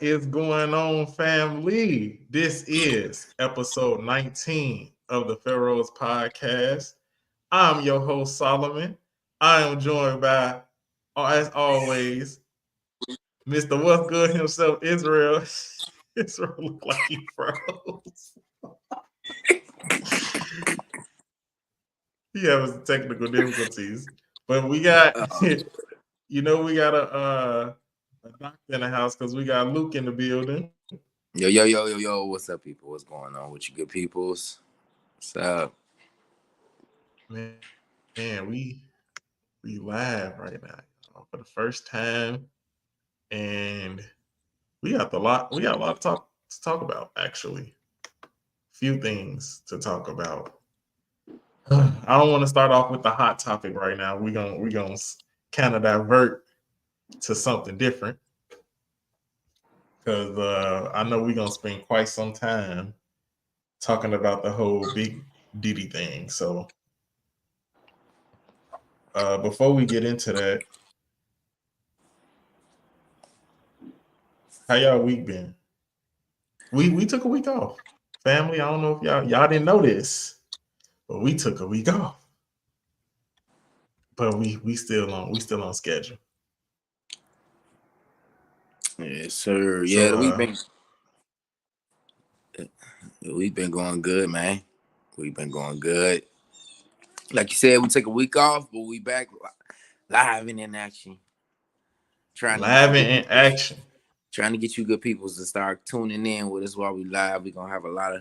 What is going on, family? This is episode 19 of the Pharaohs Podcast. I'm your host, Solomon. I am joined by, as always, Mr. What's Good himself, Israel. Israel look like he froze. He having technical difficulties. But we got, we got a doctor in the house because we got Luke in the building. Yo. What's up, people? What's going on with you good peoples? What's up? Man, we live right now for the first time. And we got a lot to talk about, actually. Few things to talk about. I don't want to start off with the hot topic right now. We're gonna kind of divert to something different. Because I know we're gonna spend quite some time talking about the whole big Diddy thing. So before we get into that, how y'all week been? We took a week off. Family, I don't know if y'all didn't know this, but we took a week off. But we still on schedule. Yes, sir. Yeah, we've been going good, man. We've been going good. Like you said, we took a week off, but we back live and in action. Trying to get you good people to start tuning in with us while we live. We're gonna have a lot of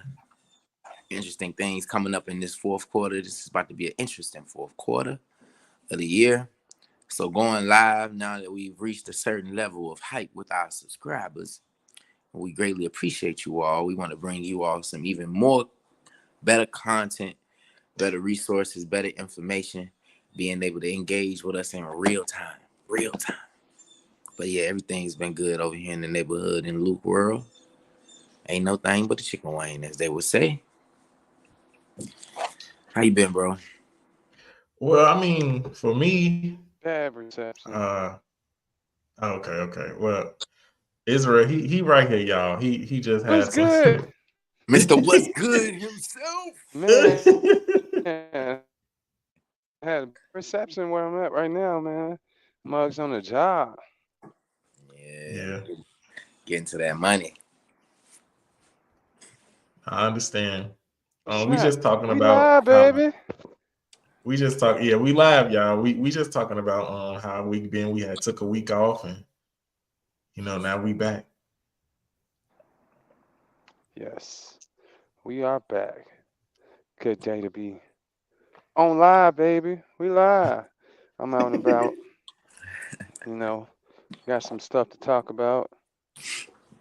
interesting things coming up in this fourth quarter. This is about to be an interesting fourth quarter of the year. So going live now that we've reached a certain level of hype with our subscribers, we greatly appreciate you all. We want to bring you all some even more better content, better resources, better information, being able to engage with us in real time. But yeah, everything's been good over here in the neighborhood in Luke world. Ain't no thing but a chicken wing, as they would say. How you been, bro? Well, I mean, for me, bad reception. Okay. Well, Israel, he right here, y'all. He just had What's good? Mr. What's Good himself. Man, I had a reception where I'm at right now, man. Mug's on the job. Yeah. Getting to that money. I understand. We just talking we about live, baby. We live, y'all. We just talking about how we been. We had took a week off, and now we back. Yes, we are back. Good day to be on live, baby. We live. I'm out and about. Got some stuff to talk about.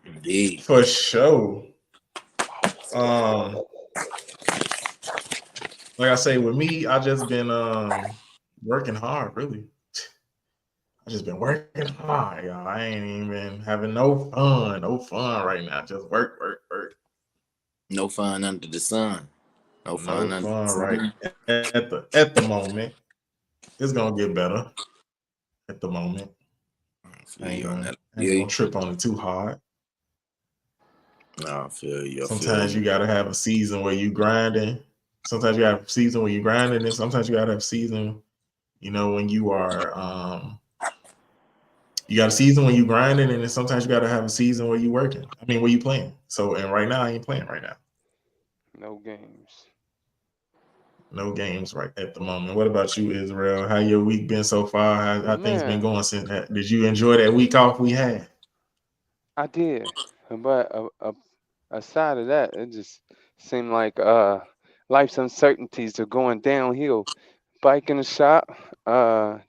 Indeed. For sure. Like I say, with me, I just been working hard, really. I just been working hard, y'all. I ain't even been having no fun right now. Just work. No fun under the sun. No fun under the sun. Right at the moment. It's gonna get better. At the moment. I ain't gonna trip on it too hard. No, I feel you. Sometimes you gotta have a season where you grinding. Sometimes you have a season where you grinding, and sometimes you gotta have a season, when you are you got a season when you grinding, and then sometimes you gotta have a season where you working. I mean, where you playing. So, and right now I ain't playing right now. No games. No games right at the moment. What about you, Israel? How your week been so far? How things been going since that? Did you enjoy that week off we had? I did, but aside of that, it just seemed like life's uncertainties are going downhill. Bike in the shop,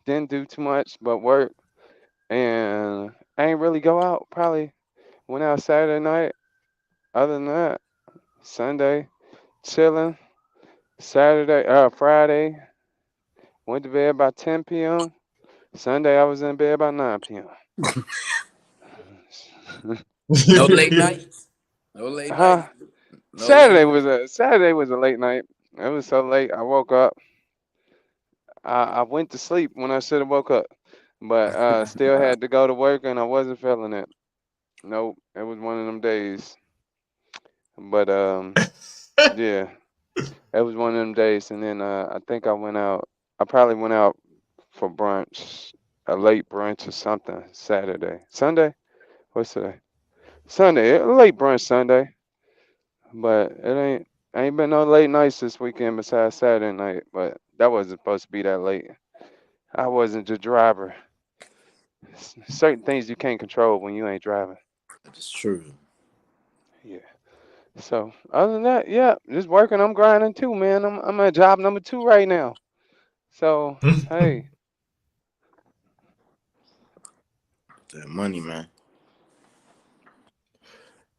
didn't do too much but work, and I ain't really go out. Probably went out Saturday night. Other than that, Sunday chilling. Friday went to bed by 10 p.m. Sunday I was in bed by 9 p.m. No late nights. Saturday was a late night. It was so late. I woke up. I went to sleep when I should have woke up, but still had to go to work and I wasn't feeling it. Nope, it was one of them days. But yeah, it was one of them days. And then I think I went out. I probably went out for brunch, a late brunch or something. Saturday, Sunday. What's today? Sunday. A late brunch Sunday. But it ain't been no late nights this weekend besides Saturday night. But that wasn't supposed to be that late. I wasn't the driver. Certain things you can't control when you ain't driving. That is true. Yeah. So other than that, yeah, just working. I'm grinding too, man. I'm at job number 2 right now. So hey, That money, man.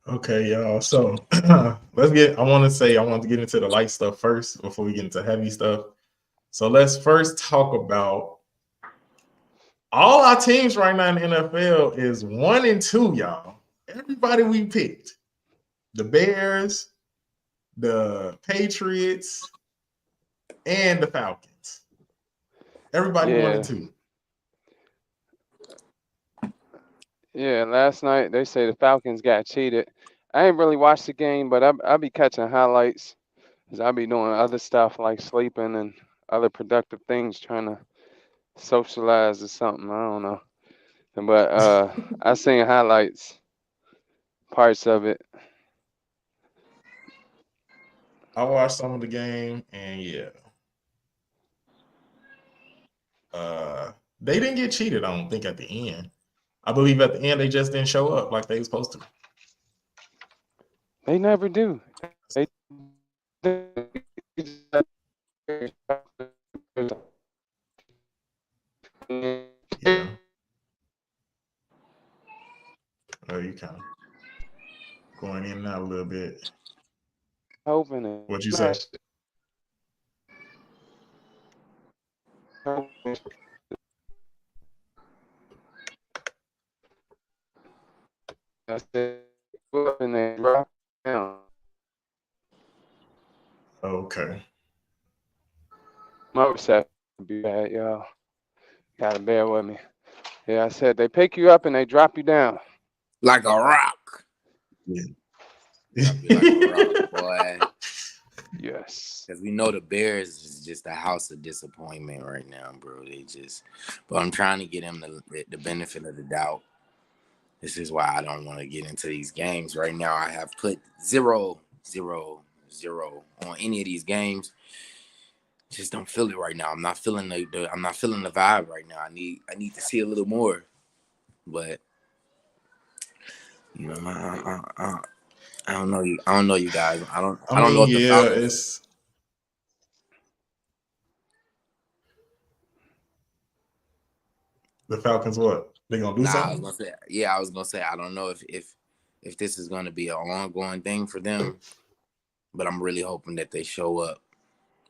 Okay, y'all. So I want to get into the light stuff first before we get into heavy stuff. So let's first talk about all our teams right now in the NFL is 1-2, y'all. Everybody we picked. The Bears, the Patriots, and the Falcons. Everybody one and yeah, two. yeah. Last night they say the Falcons got cheated. I ain't really watched the game, but I be catching highlights. 'Cause I be doing other stuff like sleeping and other productive things, trying to socialize or something. I don't know. But I seen highlights, parts of it. I watched some of the game, and yeah, they didn't get cheated. I don't think at the end. I believe at the end they just didn't show up like they were supposed to. They never do. They Yeah. You kind of going in and out a little bit. hoping it. What'd you say? I said, and they drop down. Okay. My reception be bad, y'all. Gotta bear with me. Yeah, I said they pick you up and they drop you down. Like a rock. Yeah. Drop you like a rock, boy. Yes. Because we know the Bears is just a house of disappointment right now, bro. But I'm trying to get them the benefit of the doubt. This is why I don't want to get into these games right now. I have put 0, 0, 0 on any of these games. Just don't feel it right now. I'm not feeling I'm not feeling the vibe right now. I need to see a little more. But you know, I don't know you. I don't know you guys. I don't know if the Yeah, Falcons. it's the Falcons. What they gonna do Nah, I was something? gonna say. Yeah, I was gonna say. I don't know if this is gonna be an ongoing thing for them, but I'm really hoping that they show up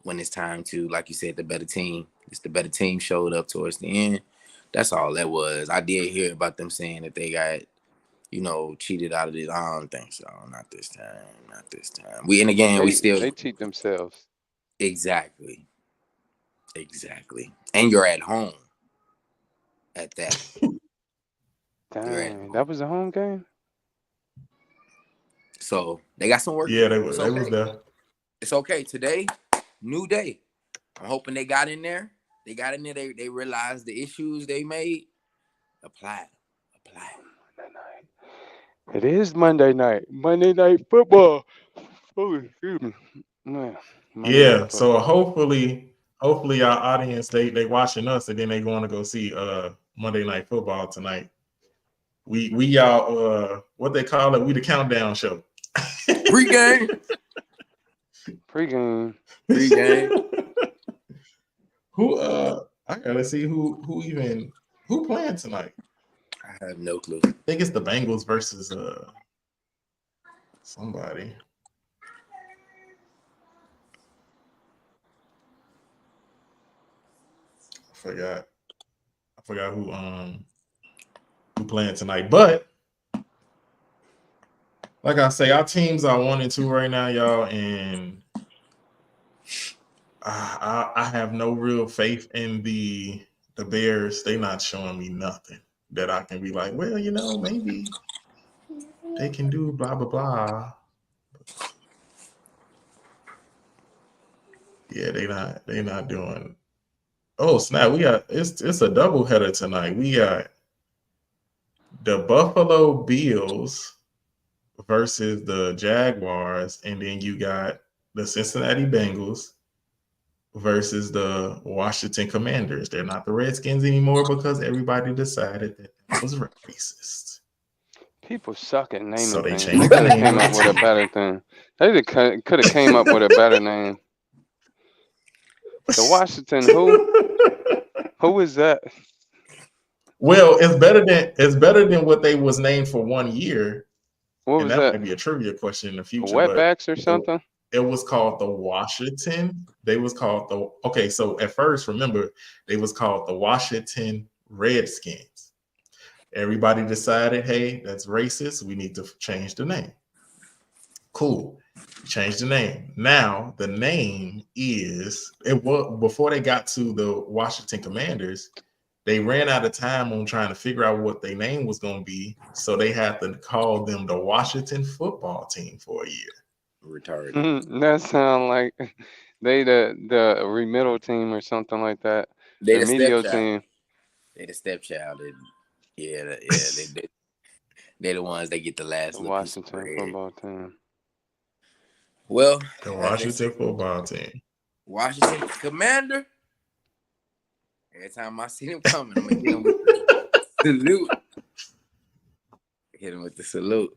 when it's time to, like you said, the better team. It's the better team showed up towards the end. That's all that was. I did hear about them saying that they got, cheated out of this. I don't think so. Not this time. Not this time. We and again, we still They cheat themselves. exactly, and you're at home at that. You're at Dang, home, that was a home game? so they got some work to Yeah, do. It's they was okay. there. It's okay. Today, new day. I'm hoping they got in there. They got in there. They realized the issues they made. Apply. Monday night. It is Monday night. Monday night football. Oh, excuse me. Man, Monday Yeah. night So football. hopefully our audience they watching us and then they going to go see Monday Night Football tonight. We y'all what they call it? We the countdown show. Pre-game. Pre-game. Who I gotta see who playing tonight. I have no clue. I think it's the Bengals versus somebody. I forgot who playing tonight. But like I say, our teams are 1-2 right now, y'all, and I have no real faith in the Bears. They not showing me nothing that I can be like, well, maybe. they can do blah blah blah. Yeah, they not doing. Oh snap! We got it's a double header tonight. We got the Buffalo Bills versus the Jaguars, and then you got the Cincinnati Bengals versus the Washington Commanders. They're not the Redskins anymore because everybody decided that was racist. People suck at naming So they things. changed They the could have name came of up the with a team. better thing. They could have came up with a better name. The Washington who? Who is that? Well, it's better than what they was named for 1 year, What and was that that? might be a trivia question in the future. But Wetbacks or something? it was called the Washington. They was called the okay. So at first, remember, they was called the Washington Redskins. Everybody decided, hey, that's racist. We need to change the name. Cool. Change the name. Now the name is it was before they got to the Washington Commanders. They ran out of time on trying to figure out what their name was going to be, so they had to call them the Washington Football Team for a year. Retarded. That sound like they the remedial team or something like that. They The the medial stepchild. team. They the stepchild. They they the ones that get the last The little piece of Washington bread. football team. Well, The as they say, Washington Football Team. Washington Commander. Every time I see them coming, I'm gonna hit them with the salute. Hit him with the salute.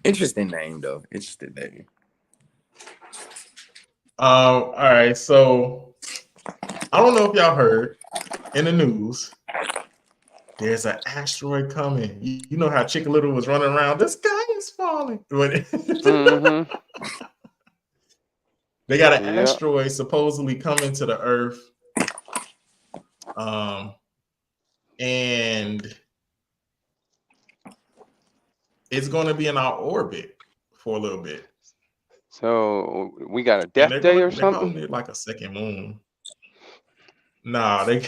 Interesting name though. Interesting name. All right. So I don't know if y'all heard in the news. There's an asteroid coming. You know how Chicken Little was running around. The sky is falling. Mm-hmm. They got an Yeah. asteroid supposedly coming to the Earth, and it's going to be in our orbit for a little bit. So we got a And death day or they're calling something? it like a second moon. Nah, they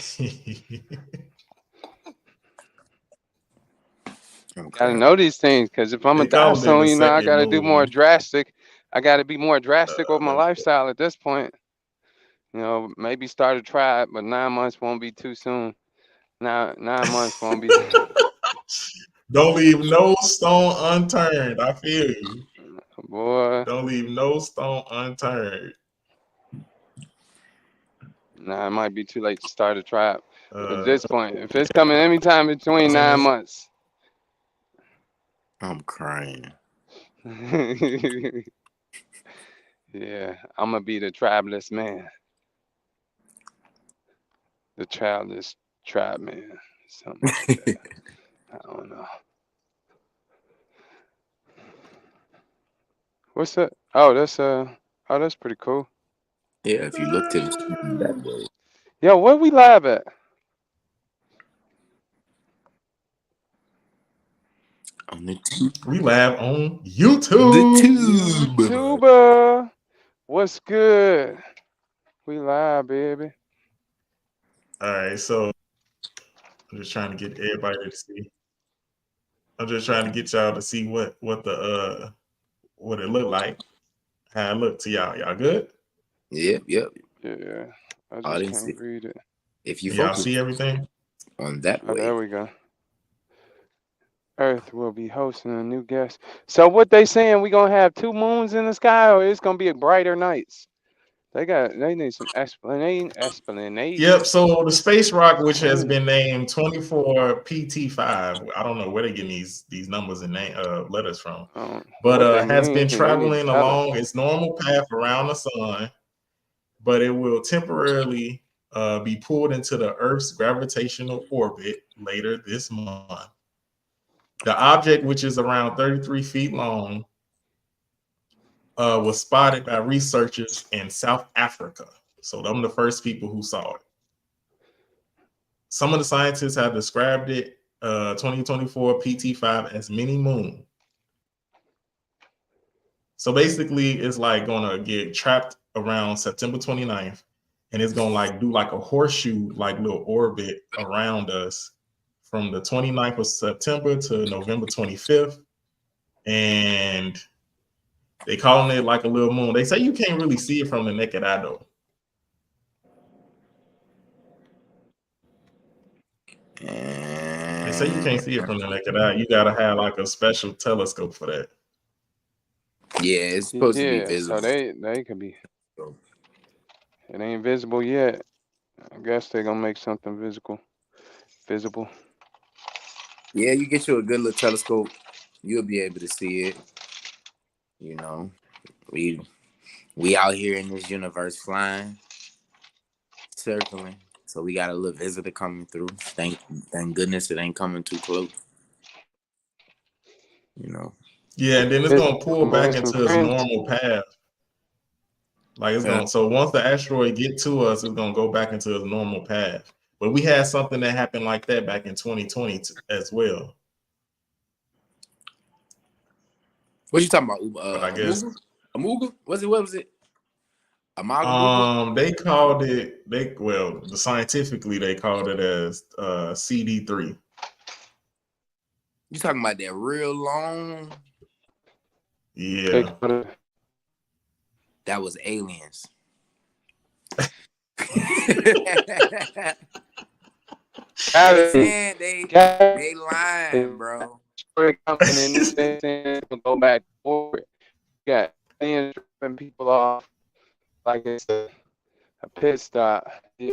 Gotta know these things, because if I'm they gonna die calling it soon, the you know, I second gotta do more moon. drastic. I gotta be more drastic with my Let me- lifestyle at this point. You know, maybe start a tribe, but 9 months won't be too soon. 9 months won't be. Don't leave no stone unturned. I feel you. Boy, Don't leave no stone unturned. nah, it might be too late to start a tribe at Uh, this point. If it's coming anytime between 9 months. I'm crying. Yeah, I'm gonna be the tribeless man. The childless tribe man. Something like that. I don't know. What's that? Oh, that's pretty cool. Yeah, if you look to the screen that way. Yo, where we live at? On the tube. we live on The YouTube. tube. YouTuber. What's good? We live, baby. All right, so I'm just trying to get everybody to see. I'm just trying to get y'all to see what the what it looked like, how it looked to y'all. Y'all good? Yep. Yeah, I just Audience, can't read it. if you Y'all focus see everything? on that Oh, way, there we go. Earth will be hosting a new guest. So what they saying? We gonna have 2 moons in the sky, or it's gonna be a brighter nights? They need some explanation. Yep. So the space rock, which has been named 24 PT5, I don't know where they're getting these numbers and letters from, but What they has mean, been they need to traveling tell us. along its normal path around the sun, but it will temporarily be pulled into the Earth's gravitational orbit later this month. The object, which is around 33 feet long, was spotted by researchers in South Africa. So I'm the first people who saw it. Some of the scientists have described it, 2024 PT5, as mini moon. So basically, it's like gonna get trapped around September 29th, and it's gonna like do like a horseshoe, like little orbit around us from the 29th of September to November 25th. and they calling it like a little moon. They say you can't really see it from the naked eye though. They say you can't see it from the naked eye. You gotta have like a special telescope for that. Yeah, it's supposed to be Yeah, visible. so they could be. It ain't visible yet. I guess they're gonna make something visible. Yeah, you get you a good little telescope, you'll be able to see it. You know, we out here in this universe flying, circling. So we got a little visitor coming through. Thank goodness it ain't coming too close. You know. Yeah, and then it's gonna pull back Some into its friends. normal path. Like it's gonna. So once the asteroid get to us, it's gonna go back into its normal path. But we had something that happened like that back in 2020 as well. What you talking about? But I guess Amuga? What was it? Amaga? they called it. The scientifically they called it as CD3. You talking about that real long? Yeah. That was aliens. They lying, bro. Go back forward. Got tripping people off like it's a pit stop. Yeah,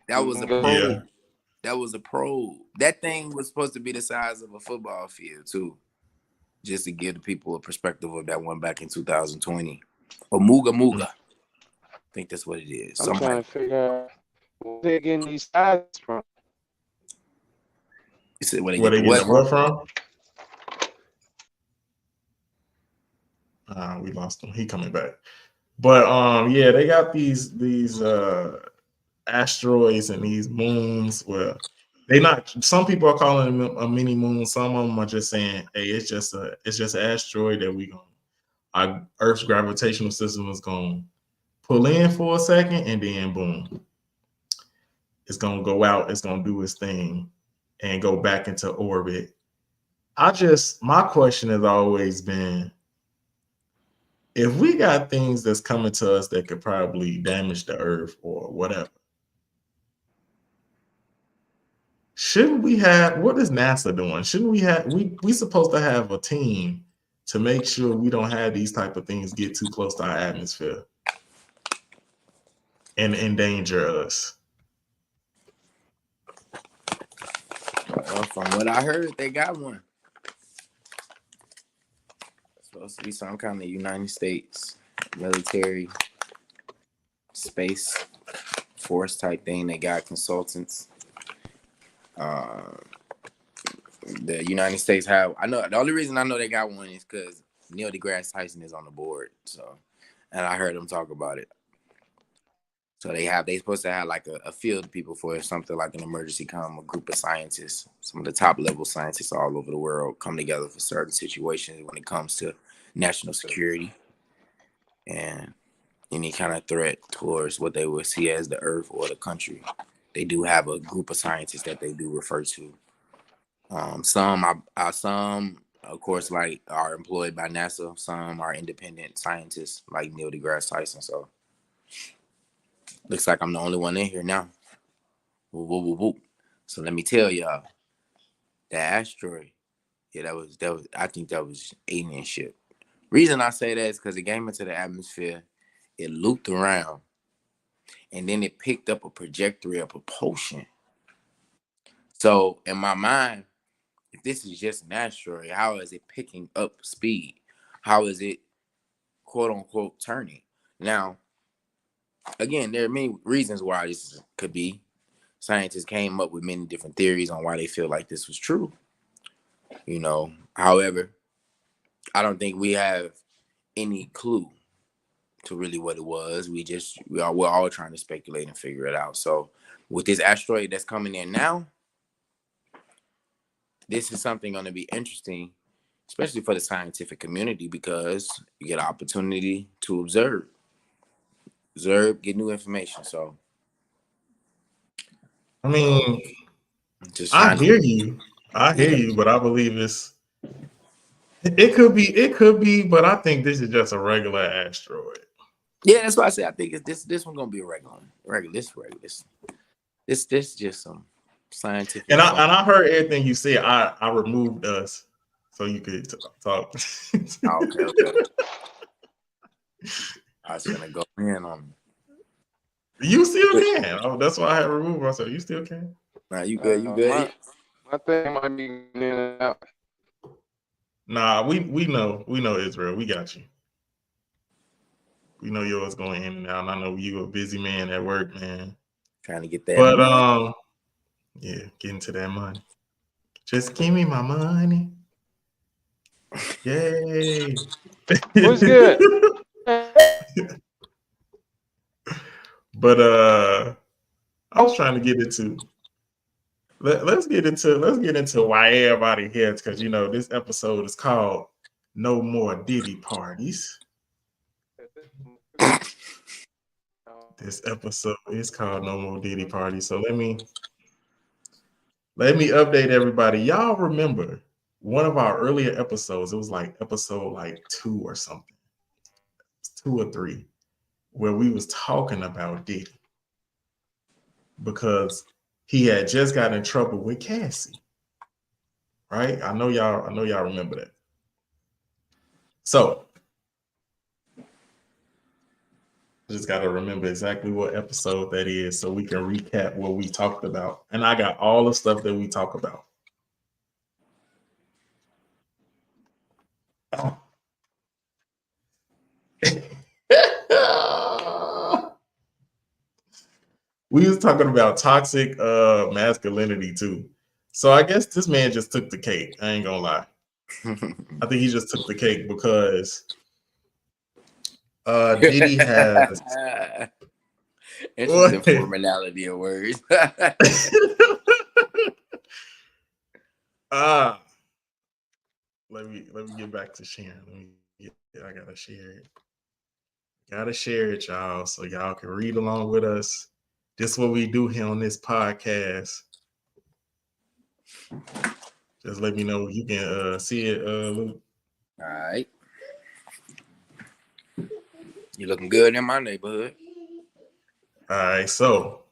that was a probe. Yeah. That was a probe. That thing was supposed to be the size of a football field too, just to give the people a perspective of that one back in 2020. Or Muga. I think that's what it is. I'm trying to figure out where they're getting these sizes from. You said where they get the what from? We lost him. He coming back. But yeah, they got these asteroids and these moons. Well, they not. Some people are calling them a mini moon. Some of them are just saying, "Hey, it's just an asteroid that our Earth's gravitational system is gonna pull in for a second, and then boom, it's gonna go out. It's gonna do its thing, and go back into orbit." My question has always been, if we got things that's coming to us that could probably damage the Earth or whatever, shouldn't we have, what is NASA doing? Shouldn't we have, we supposed to have a team to make sure we don't have these type of things get too close to our atmosphere and endanger us? Well, from what I heard, they got one. It's supposed to be some kind of United States military space force type thing. They got consultants. The United States have. I know the only reason I know they got one is because Neil deGrasse Tyson is on the board. So, and I heard him talk about it. So they supposed to have like a field of people for if something like an emergency come, a group of scientists, some of the top level scientists all over the world come together for certain situations when it comes to national security and any kind of threat towards what they would see as the Earth or the country. They do have a group of scientists that they do refer to. Some of course, like are employed by NASA. Some are independent scientists like Neil deGrasse Tyson. So looks like I'm the only one in here now. Woo, woo, woo, woo. So let me tell y'all, that asteroid, yeah, that was. I think that was alien shit. Reason I say that is because it came into the atmosphere, it looped around, and then it picked up a trajectory of propulsion. So in my mind, if this is just an asteroid, how is it picking up speed? How is it, quote unquote, turning? Now, again, there are many reasons why this could be. Scientists came up with many different theories on why they feel like this was true. However, I don't think we have any clue to really what it was. We're all trying to speculate and figure it out. So with this asteroid that's coming in now, this is something going to be interesting, especially for the scientific community, because you get an opportunity to observe, get new information. So, I mean, I hear you, but I believe It could be, but I think this is just a regular asteroid. Yeah, that's why I say I think it's this one gonna be a regular one. This just some scientific And fun. I heard everything you said. I removed us so you could talk. Oh, okay. I was gonna go in on. You still can. Oh, that's why I had removed myself. You still can. Nah, you good? You good? My thing might be in and out. Nah, we know Israel. We got you. We know yours going in and out. And I know you a busy man at work, man. Trying to get that. But money. yeah, getting to that money. Just give me my money. Yay. What's good? But I was trying to get into let's get into why everybody here, because you know this episode is called No More Diddy Parties. This episode is called No More Diddy Parties. So let me update everybody. Y'all remember one of our earlier episodes? It was like episode like 2 or something, 2 or 3, where we was talking about Diddy because he had just got in trouble with Cassie. Right? I know y'all remember that. So I just got to remember exactly what episode that is so we can recap what we talked about. And I got all the stuff that we talk about. We was talking about toxic masculinity too. So I guess this man just took the cake. I ain't gonna lie. I think he just took the cake because Diddy has interesting formality of words. Let me get back to sharing. I gotta share it. Gotta share it, y'all, so y'all can read along with us. This is what we do here on this podcast. Just let me know if you can see it, Luke. All right. You looking good in my neighborhood. All right, so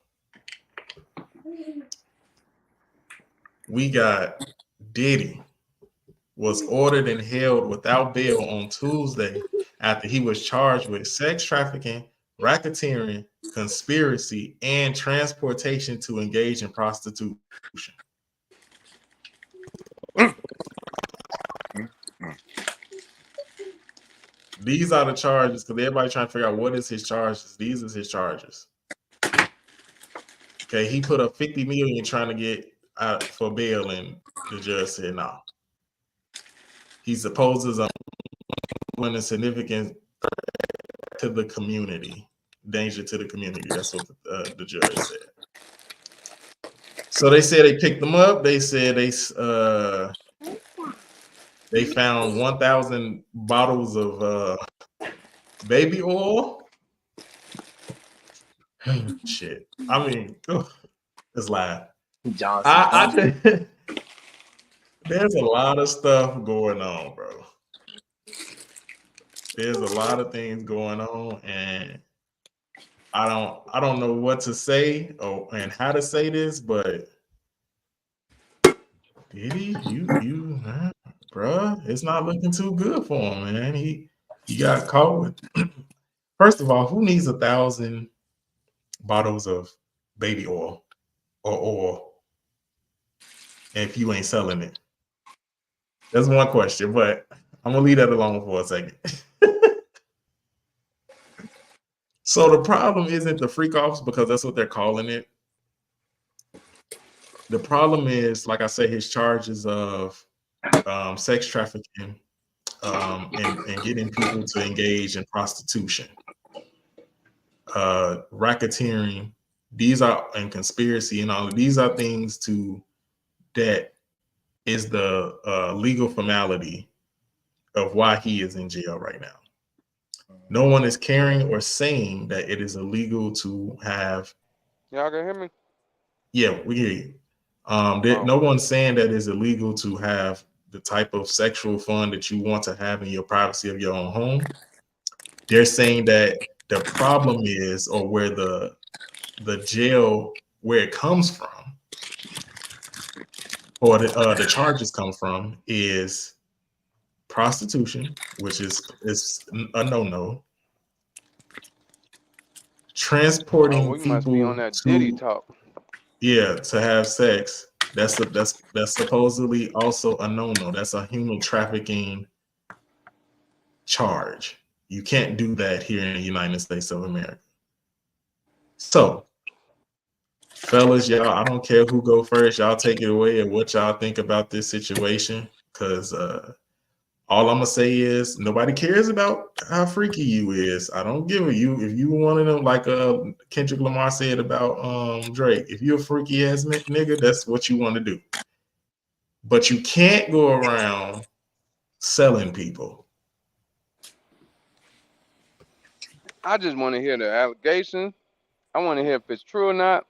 we got Diddy was ordered and held without bail on Tuesday after he was charged with sex trafficking, racketeering, conspiracy, and transportation to engage in prostitution. These are the charges, because everybody trying to figure out what is his charges. These are his charges. Okay, he put up $50 million trying to get out for bail, and the judge said no. He supposes a significant to the community, danger to the community. That's what the judge said. So they said they picked them up. They said they found 1,000 bottles of baby oil. Shit. I mean, it's live. Johnson. There's a lot of stuff going on, bro. There's a lot of things going on, and I don't know what to say and how to say this, but Diddy, you, bro, it's not looking too good for him, man. He got caught with. First of all, who needs 1,000 bottles of baby oil or oil if you ain't selling it? That's one question, but I'm gonna leave that alone for a second. So the problem isn't the freak offs, because that's what they're calling it. The problem is, like I said, his charges of sex trafficking and getting people to engage in prostitution, racketeering. These are, and conspiracy, and all of these are things that is the legal formality of why he is in jail right now. No one is caring or saying that it is illegal to have. Y'all can hear me? Yeah, we hear you. No one's saying that it's illegal to have the type of sexual fun that you want to have in your privacy of your own home. They're saying that the problem is, or where the jail, where it comes from, or the charges come from, is prostitution, which is a no-no. Oh, Transporting we must be on people that Diddy to, talk. yeah, to have sex. That's supposedly also a no-no. That's a human trafficking charge. You can't do that here in the United States of America. So, fellas, y'all, I don't care who go first. Y'all take it away and what y'all think about this situation. Cause all I'm gonna say is nobody cares about how freaky you is. I don't give a you if you one of them, like Kendrick Lamar said about Drake. If you're a freaky ass nigga, that's what you want to do. But you can't go around selling people. I just want to hear the allegation. I want to hear if it's true or not.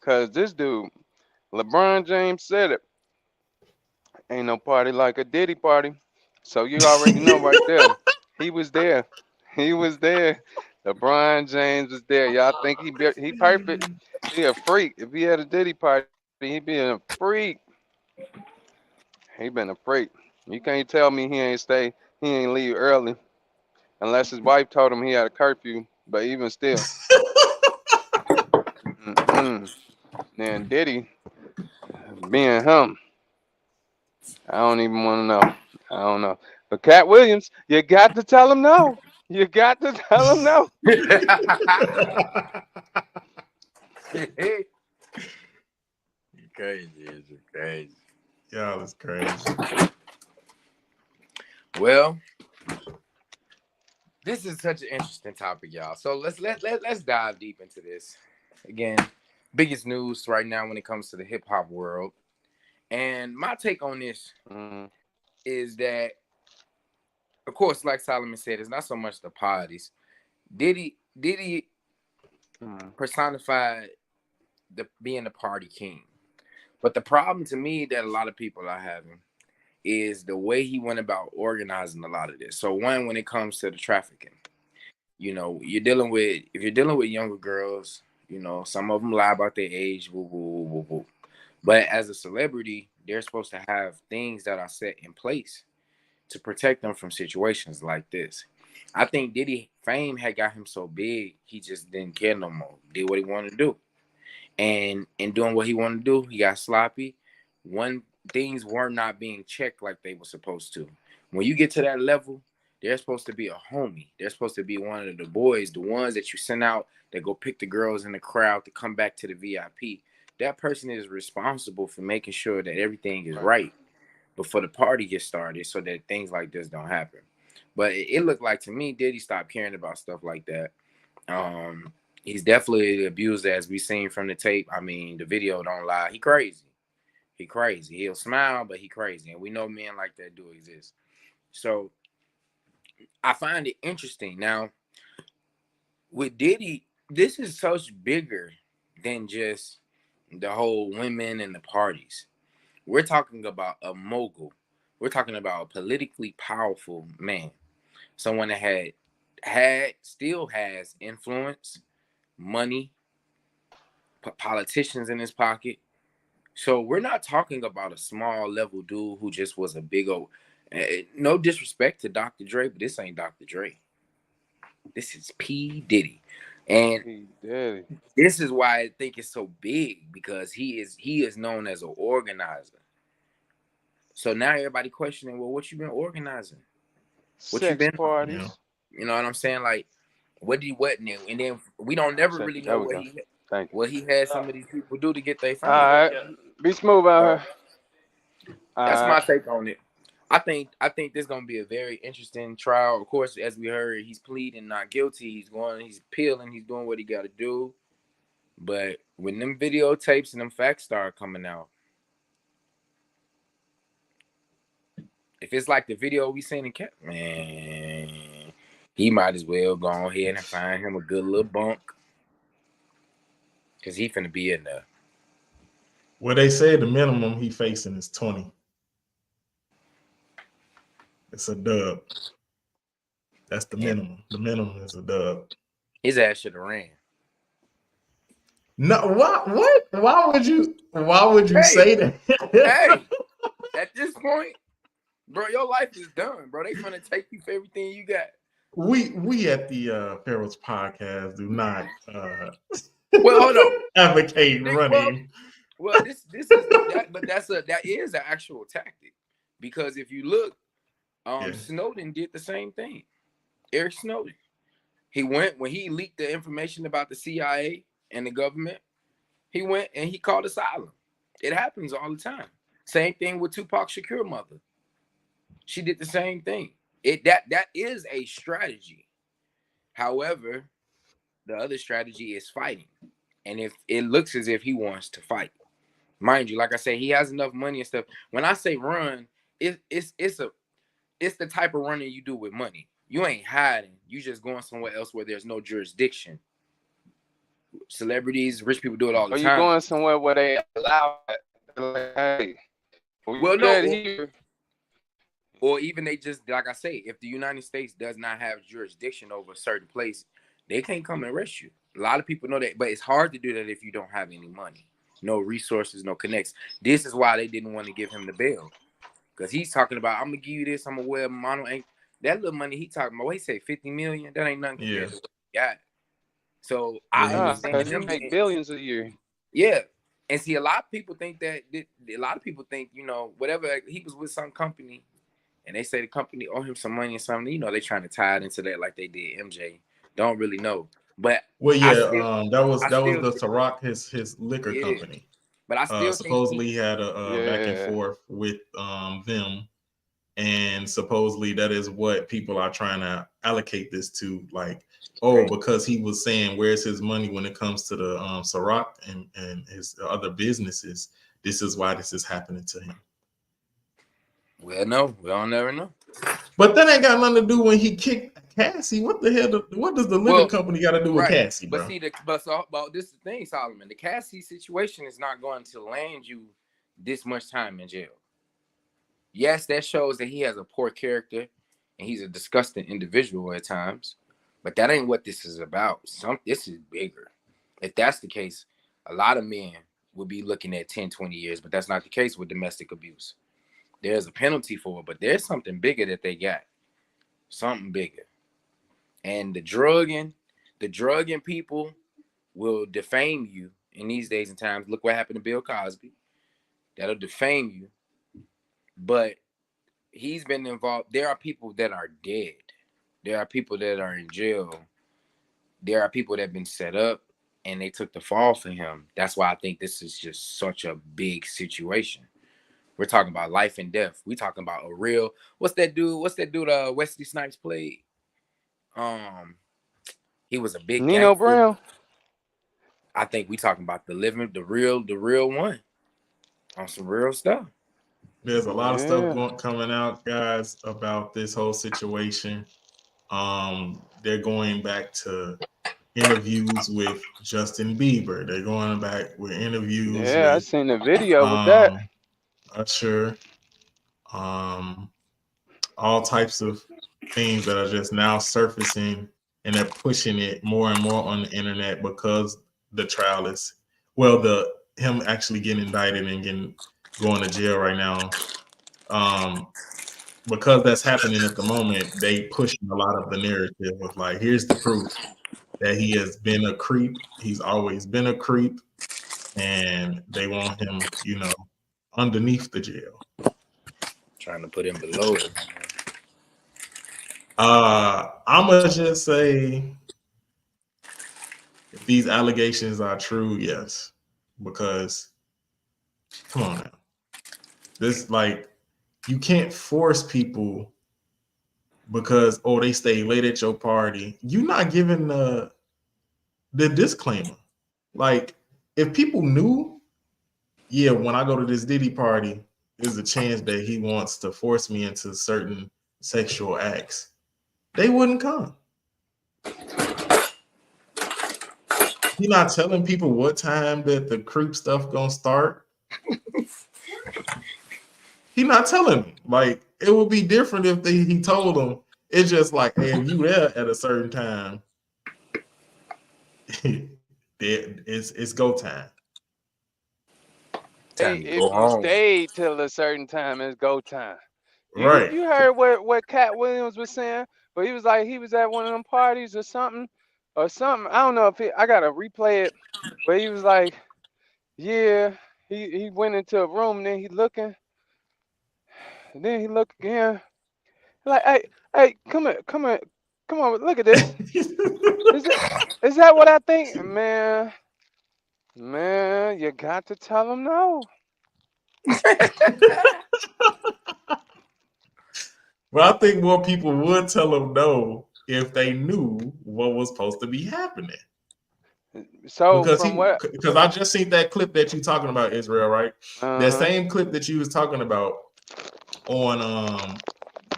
Cause this dude, LeBron James, said it. Ain't no party like a Diddy party. So you already know right there. He was there. He was there. LeBron James was there. Y'all think he perfect? He a freak. If he had a Diddy party, he be a freak. He been a freak. You can't tell me he ain't stay. He ain't leave early unless his wife told him he had a curfew. But even still, mm-mm. Then Diddy being him, I don't even want to know. I don't know. But Cat Williams, you got to tell him no. You got to tell him no. Crazy, it's crazy. Y'all is crazy. Well, this is such an interesting topic, y'all. So let's dive deep into this. Again, biggest news right now when it comes to the hip hop world. And my take on this is that, of course, like Solomon said, it's not so much the parties. Diddy personified being the party king. But the problem to me that a lot of people are having is the way he went about organizing a lot of this. So one, when it comes to the trafficking, you know, if you're dealing with younger girls, you know, some of them lie about their age, woo, woo, woo, woo, woo. But as a celebrity, they're supposed to have things that are set in place to protect them from situations like this. I think Diddy fame had got him so big, he just didn't care no more. Did what he wanted to do. And in doing what he wanted to do, he got sloppy. Things were not being checked like they were supposed to. When you get to that level, they're supposed to be a homie. They're supposed to be one of the boys, the ones that you send out that go pick the girls in the crowd to come back to the VIP. That person is responsible for making sure that everything is right before the party gets started so that things like this don't happen. But it looked like to me, Diddy stopped caring about stuff like that. He's definitely abused, as we seen from the tape. I mean, the video don't lie. He crazy. He crazy. He'll smile, but he crazy. And we know men like that do exist. So I find it interesting. Now, with Diddy, this is such bigger than just the whole women and the parties. We're talking about a mogul. We're talking about a politically powerful man. Someone that still has influence, money, politicians in his pocket. So we're not talking about a small level dude who just was a big old. No disrespect to Dr. Dre, but this ain't Dr. Dre. This is P. Diddy, and this is why I think it's so big, because he is known as an organizer. So now everybody questioning, well, what you been organizing? What you been parties? You know what I'm saying? Like, what new? And then we don't never really know what he had some of these people do to get their fame. All right, be smooth out here. That's my take on it. I think this is gonna be a very interesting trial. Of course, as we heard, he's pleading not guilty. He's appealing. He's doing what he got to do. But when them videotapes and them facts start coming out, if it's like the video we seen in Cap, man, he might as well go ahead and find him a good little bunk, because he finna be in there. Well, they say the minimum he facing is 20. It's a dub. That's the minimum. The minimum is a dub. His ass should have ran. No, what? Why would you say that? Hey, at this point, bro, your life is done, bro. They finna take you for everything you got. We at the Pharaohs Podcast do not well, hold on. advocate running. Well, this is that, but that is an actual tactic, because if you look, Snowden did the same thing. Eric Snowden, he went when he leaked the information about the CIA and the government. He went and he called asylum. It happens all the time. Same thing with Tupac Shakur's mother. She did the same thing. That is a strategy. However, the other strategy is fighting. And if it looks as if he wants to fight, mind you, like I say, he has enough money and stuff. When I say run, it's the type of running you do with money. You ain't hiding. You just going somewhere else where there's no jurisdiction. Celebrities, rich people do it all the time. Are you going somewhere where they allow it? Like, hey, well, no. Or even they just, like I say, if the United States does not have jurisdiction over a certain place, they can't come and arrest you. A lot of people know that, but it's hard to do that if you don't have any money, no resources, no connects. This is why they didn't want to give him the bail, because he's talking about, I'm gonna give you this, I'm gonna wear mono. Ain't that little money he talking about? What he say, 50 million? That ain't nothing compared to what he got. So I understand him make billions a year. Yeah. And see, a lot of people think, whatever, he was with some company and they say the company owe him some money or something, they're trying to tie it into that like they did MJ. Don't really know. But that was the Ciroc, his liquor company. But I still supposedly he had a back and forth with them, and supposedly that is what people are trying to allocate this to, like, because he was saying where's his money when it comes to the Ciroc and his other businesses. This is why this is happening to him. Well, no, we'll never know. But that ain't got nothing to do when he kicked Cassie. What the hell? What does the liquor company got to do with Cassie, bro? But see, this is the thing, Solomon. The Cassie situation is not going to land you this much time in jail. Yes, that shows that he has a poor character and he's a disgusting individual at times. But that ain't what this is about. This is bigger. If that's the case, a lot of men would be looking at 10, 20 years, but that's not the case with domestic abuse. There's a penalty for it, but there's something bigger that they got. Something bigger. And the drugging people will defame you in these days and times. Look what happened to Bill Cosby. That'll defame you. But he's been involved. There are people that are dead. There are people that are in jail. There are people that have been set up and they took the fall for him. That's why I think this is just such a big situation. We're talking about life and death. We're talking about a real, what's that dude Wesley Snipes played? He was a big Nino gangster. Brown. I think we talking about the real one on some real stuff. There's a lot of stuff coming out, guys, about this whole situation. They're going back to interviews with Justin Bieber. They're going back with interviews. Yeah, I seen the video with that. Usher. All types of things that are just now surfacing, and they're pushing it more and more on the internet because the trial is, him actually getting indicted and going to jail right now. Because that's happening at the moment, they pushing a lot of the narrative of like, here's the proof that he has been a creep. He's always been a creep, and they want him, underneath the jail. Trying to put him below it. I'm gonna just say, if these allegations are true, yes, because come on now, this you can't force people because they stay late at your party. You're not giving the disclaimer. Like, if people knew, when I go to this Diddy party, there's a chance that he wants to force me into certain sexual acts, they wouldn't come. You're not telling people what time that the creep stuff gonna start. He's not telling me. Like, it would be different if he told them. It's just like, hey, if you there at a certain time, it's go time. Hey, Time to if go you home. stayed till a certain time, it's go time. Right. You heard what Cat Williams was saying, but he was like he was at one of them parties or something. I don't know if I gotta replay it, but he was like, yeah, he went into a room and then he looking, and then he look again, like, hey, come on, look at this. Is that what I think, man? Man, you got to tell him no. Well, I think more people would tell him no if they knew what was supposed to be happening. So from what? Because I just seen that clip that you talking about, Israel, right? That Uh-huh. same clip that you was talking about on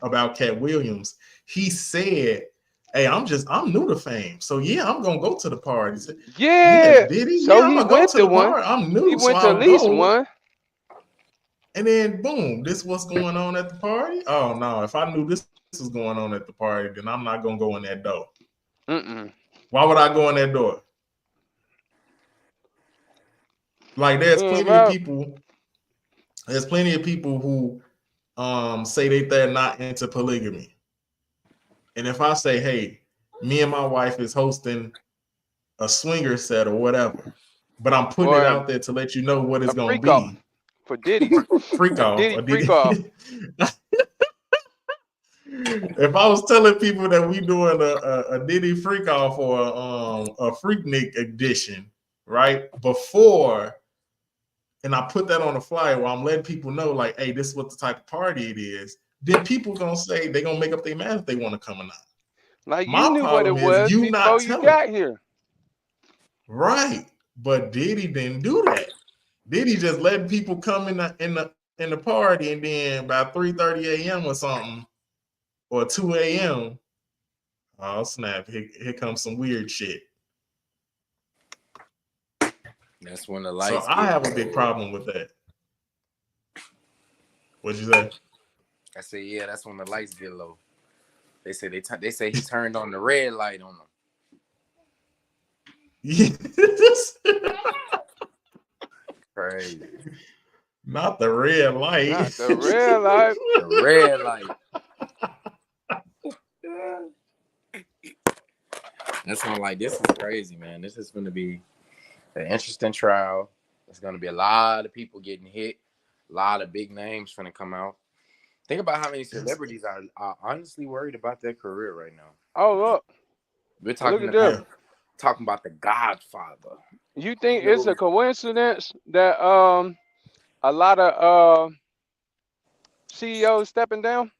about Cat Williams. He said, "Hey, I'm new to fame, so yeah, I'm gonna go to the parties. Yeah, Yeah. did he? So Yeah, I'm he gonna go went to to the one. party. I'm He new, so went to at I'll least go." one. And then boom, this what's going on at the party. Oh no, if I knew this was going on at the party, then I'm not gonna go in that door. Why would I go in that door? Like there's plenty of people. There's plenty of people who say they're not into polygamy. And if I say, hey, me and my wife is hosting a swinger set or whatever, but I'm putting it out there to let you know what it's a gonna freak off be. for Diddy. Freak off. Diddy freak off. If I was telling people that we doing a Diddy freak off or a Freaknik edition, right? Before, and I put that on the flyer where I'm letting people know, like, hey, this is what the type of party it is. Then people gonna say they're gonna make up their mind if they want to come or not. Like My you knew what problem it is was you not before you telling. got here. Right. But Diddy didn't do that. Diddy just letting people come in the party, and then by 3:30 a.m. or something, or 2 a.m. Oh snap! Here comes some weird shit. That's when the So lights. I have a big problem with that. What'd you say? I say, yeah, that's when the lights get low. They say they say he turned on the red light on them. Yes. Crazy. Not the red light. Not the red light. The red light. That's when I'm like, this is crazy, man. This is going to be an interesting trial. There's going to be a lot of people getting hit. A lot of big names going to come out. Think about how many celebrities are honestly worried about their career right now. Oh look. We're talking about the Godfather. You think it's a coincidence that a lot of CEOs stepping down?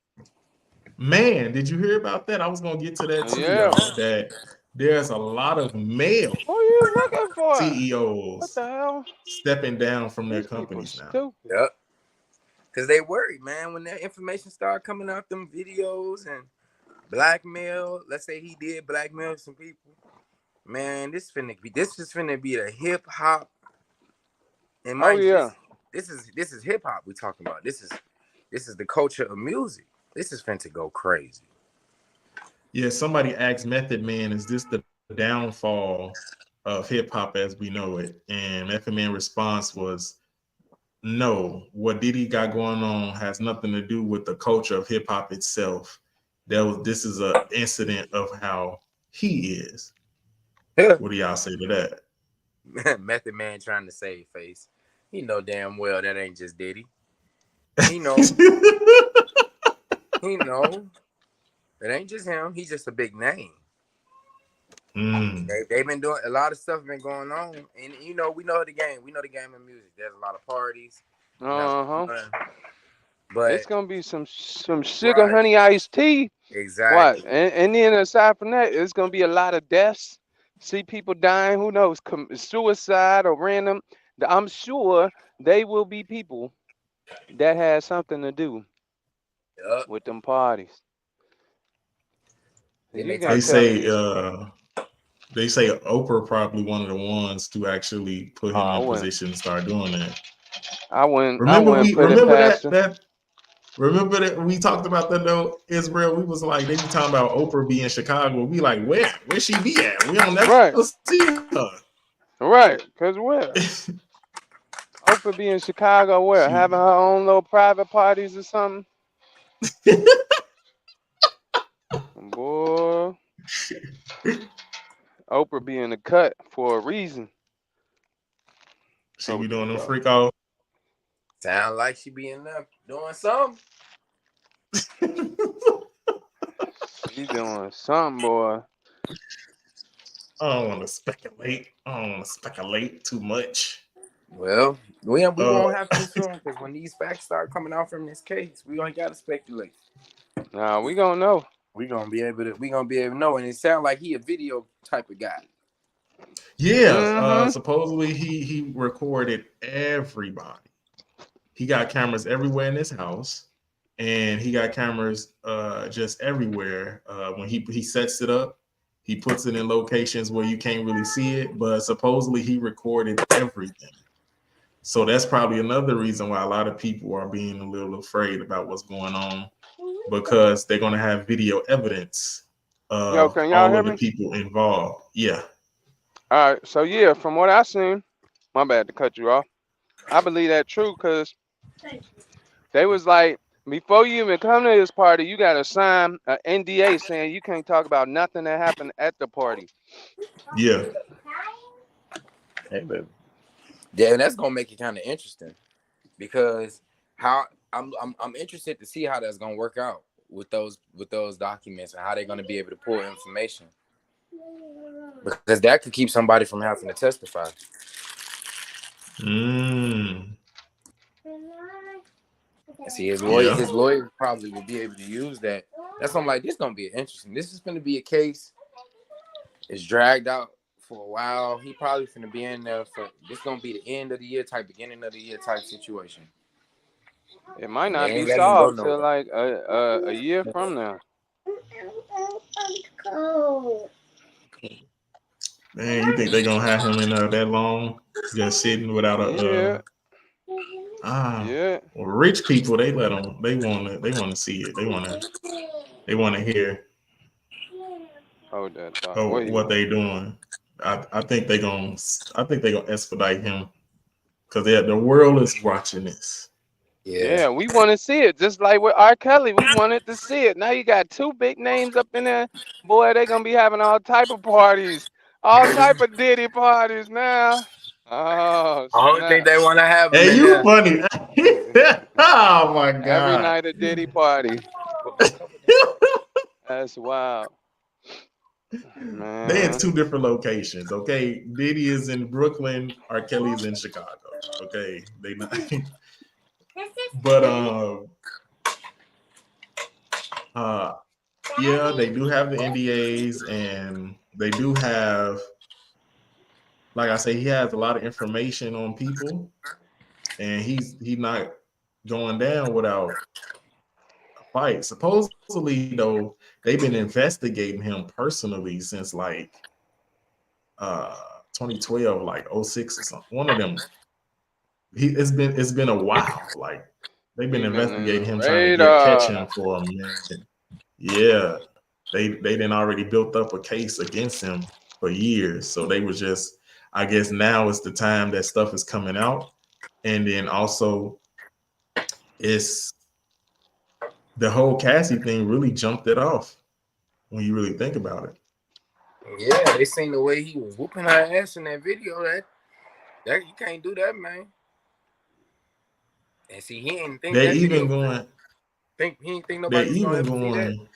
Man, did you hear about that? I was gonna get to that too, Yeah. y'all. That there's a lot of male What are you looking for? What CEOs the hell? stepping down from their These people companies now. stupid. Yep. Because they worried, man, when that information start coming out, them videos and blackmail. Let's say he did blackmail some people. Man, this is finna be a hip hop. And this is hip hop we talking about. This is the culture of music. This is finna go crazy. Yeah, somebody asked Method Man, is this the downfall of hip hop as we know it? And Method Man's response was, no, what Diddy got going on has nothing to do with the culture of hip hop itself. This is an incident of how he is. What do y'all say to that? Method Man trying to save face. He know damn well that ain't just Diddy. He know. He know. It ain't just him. He's just a big name. They've been doing a lot of stuff been going on, and we know the game. We know the game of music. There's a lot of parties. But it's gonna be some sugar honey iced tea. Exactly. What? And then aside from that, it's gonna be a lot of deaths. See people dying. Who knows? Suicide or random. I'm sure they will be people that has something to do with them parties. They say Oprah probably one of the ones to actually put him in position to start doing that. I wouldn't Remember put it past her. Remember that we talked about that though, Israel? We was like, they be talking about Oprah be in Chicago. We like, where she be at? We don't never Right, see her. right. Cause where? Oprah be in Chicago, where? She Having her own little private parties or something? Boy, Oprah be in the cut for a reason. she be Told you doing them so. freak off. Sound like she be in there doing something. She doing something, boy. I don't want to speculate. I don't want to speculate too much. Well, we Uh, won't have to soon because when these facts start coming out from this case, we don't gotta speculate. Nah, we gonna know. We gonna be able to know. And it sounds like he a video type of guy. yeah. Mm-hmm. Supposedly he recorded everybody. He got cameras everywhere in his house, and he got cameras just everywhere. When he sets it up, he puts it in locations where you can't really see it. But supposedly he recorded everything. So that's probably another reason why a lot of people are being a little afraid about what's going on, because they're going to have video evidence Yo, of can y'all all hear of the me? people involved. Yeah. All right. So yeah, from what I seen, my bad to cut you off. I believe that true, cause they was like, before you even come to this party, you gotta sign an NDA saying you can't talk about nothing that happened at the party. Yeah. Hey, baby. Yeah, and that's gonna make it kind of interesting because how I'm interested to see how that's gonna work out with those documents and how they're gonna be able to pull information because that could keep somebody from having to testify. Mm. And see, his Yeah. lawyer probably will be able to use that. That's why I'm like, this gonna be interesting. This is gonna be a case. It's dragged out for a while. He probably finna be in there for this. Gonna be the end of the year type, beginning of the year type situation. It might And they not be ain't letting him go solved till nowhere. like a year from now. Man, you think they're gonna have him in there that long, just sitting without Yeah, a yeah. well, rich people, they let them. They wanna see it. They wanna hear Hold that thought. Where you what at? they doing. I think they gonna expedite him because the world is watching this. Yeah. Yeah, we want to see it. Just like with R. Kelly, we wanted to see it. Now you got two big names up in there. Boy, they gonna be having all type of parties, all type of Diddy parties now. Oh I don't think snap! they want to have him Hey, in you there. funny. Oh my Every god. night a Diddy party. That's wild, They in man. two different locations. Okay, Diddy is in Brooklyn. R. Kelly's in Chicago. Okay, they not. But uh, yeah, they do have the NDAs, and they do have, like I say, he has a lot of information on people, and he's not going down without a fight. Supposedly, though, they've been investigating him personally since like uh 2012, like '06 or something. One of them. It's been a while. Like they've been He been in investigating the him, trying to catch radar. him for a minute. Yeah, they didn't already built up a case against him for years. So they was just, I guess now is the time that stuff is coming out, and then also it's the whole Cassie thing really jumped it off when you really think about it. Yeah, they seen the way he was whooping her ass in that video. That you can't do that, man. And see, he didn't think They that video even was real. going. He didn't think They nobody was gonna even ever see that. going.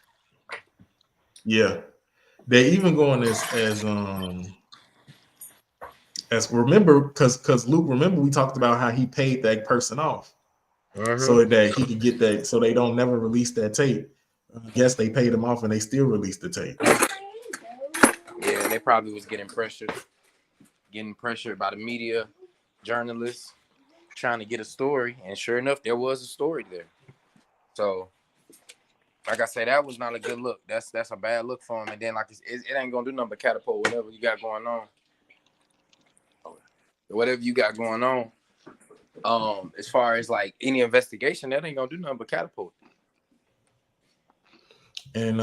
Yeah, they even going as remember, because Luke, remember we talked about how he paid that person off so that he could get that, so they don't never release that tape. I guess they paid him off and they still released the tape. Yeah, they probably was getting pressured by the media, journalists, trying to get a story. And sure enough, there was a story there. So, like I said, that was not a good look. That's a bad look for him. And then, like, it ain't gonna do nothing but catapult whatever you got going on. Whatever you got going on, As far as like any investigation, that ain't gonna do nothing but catapult. And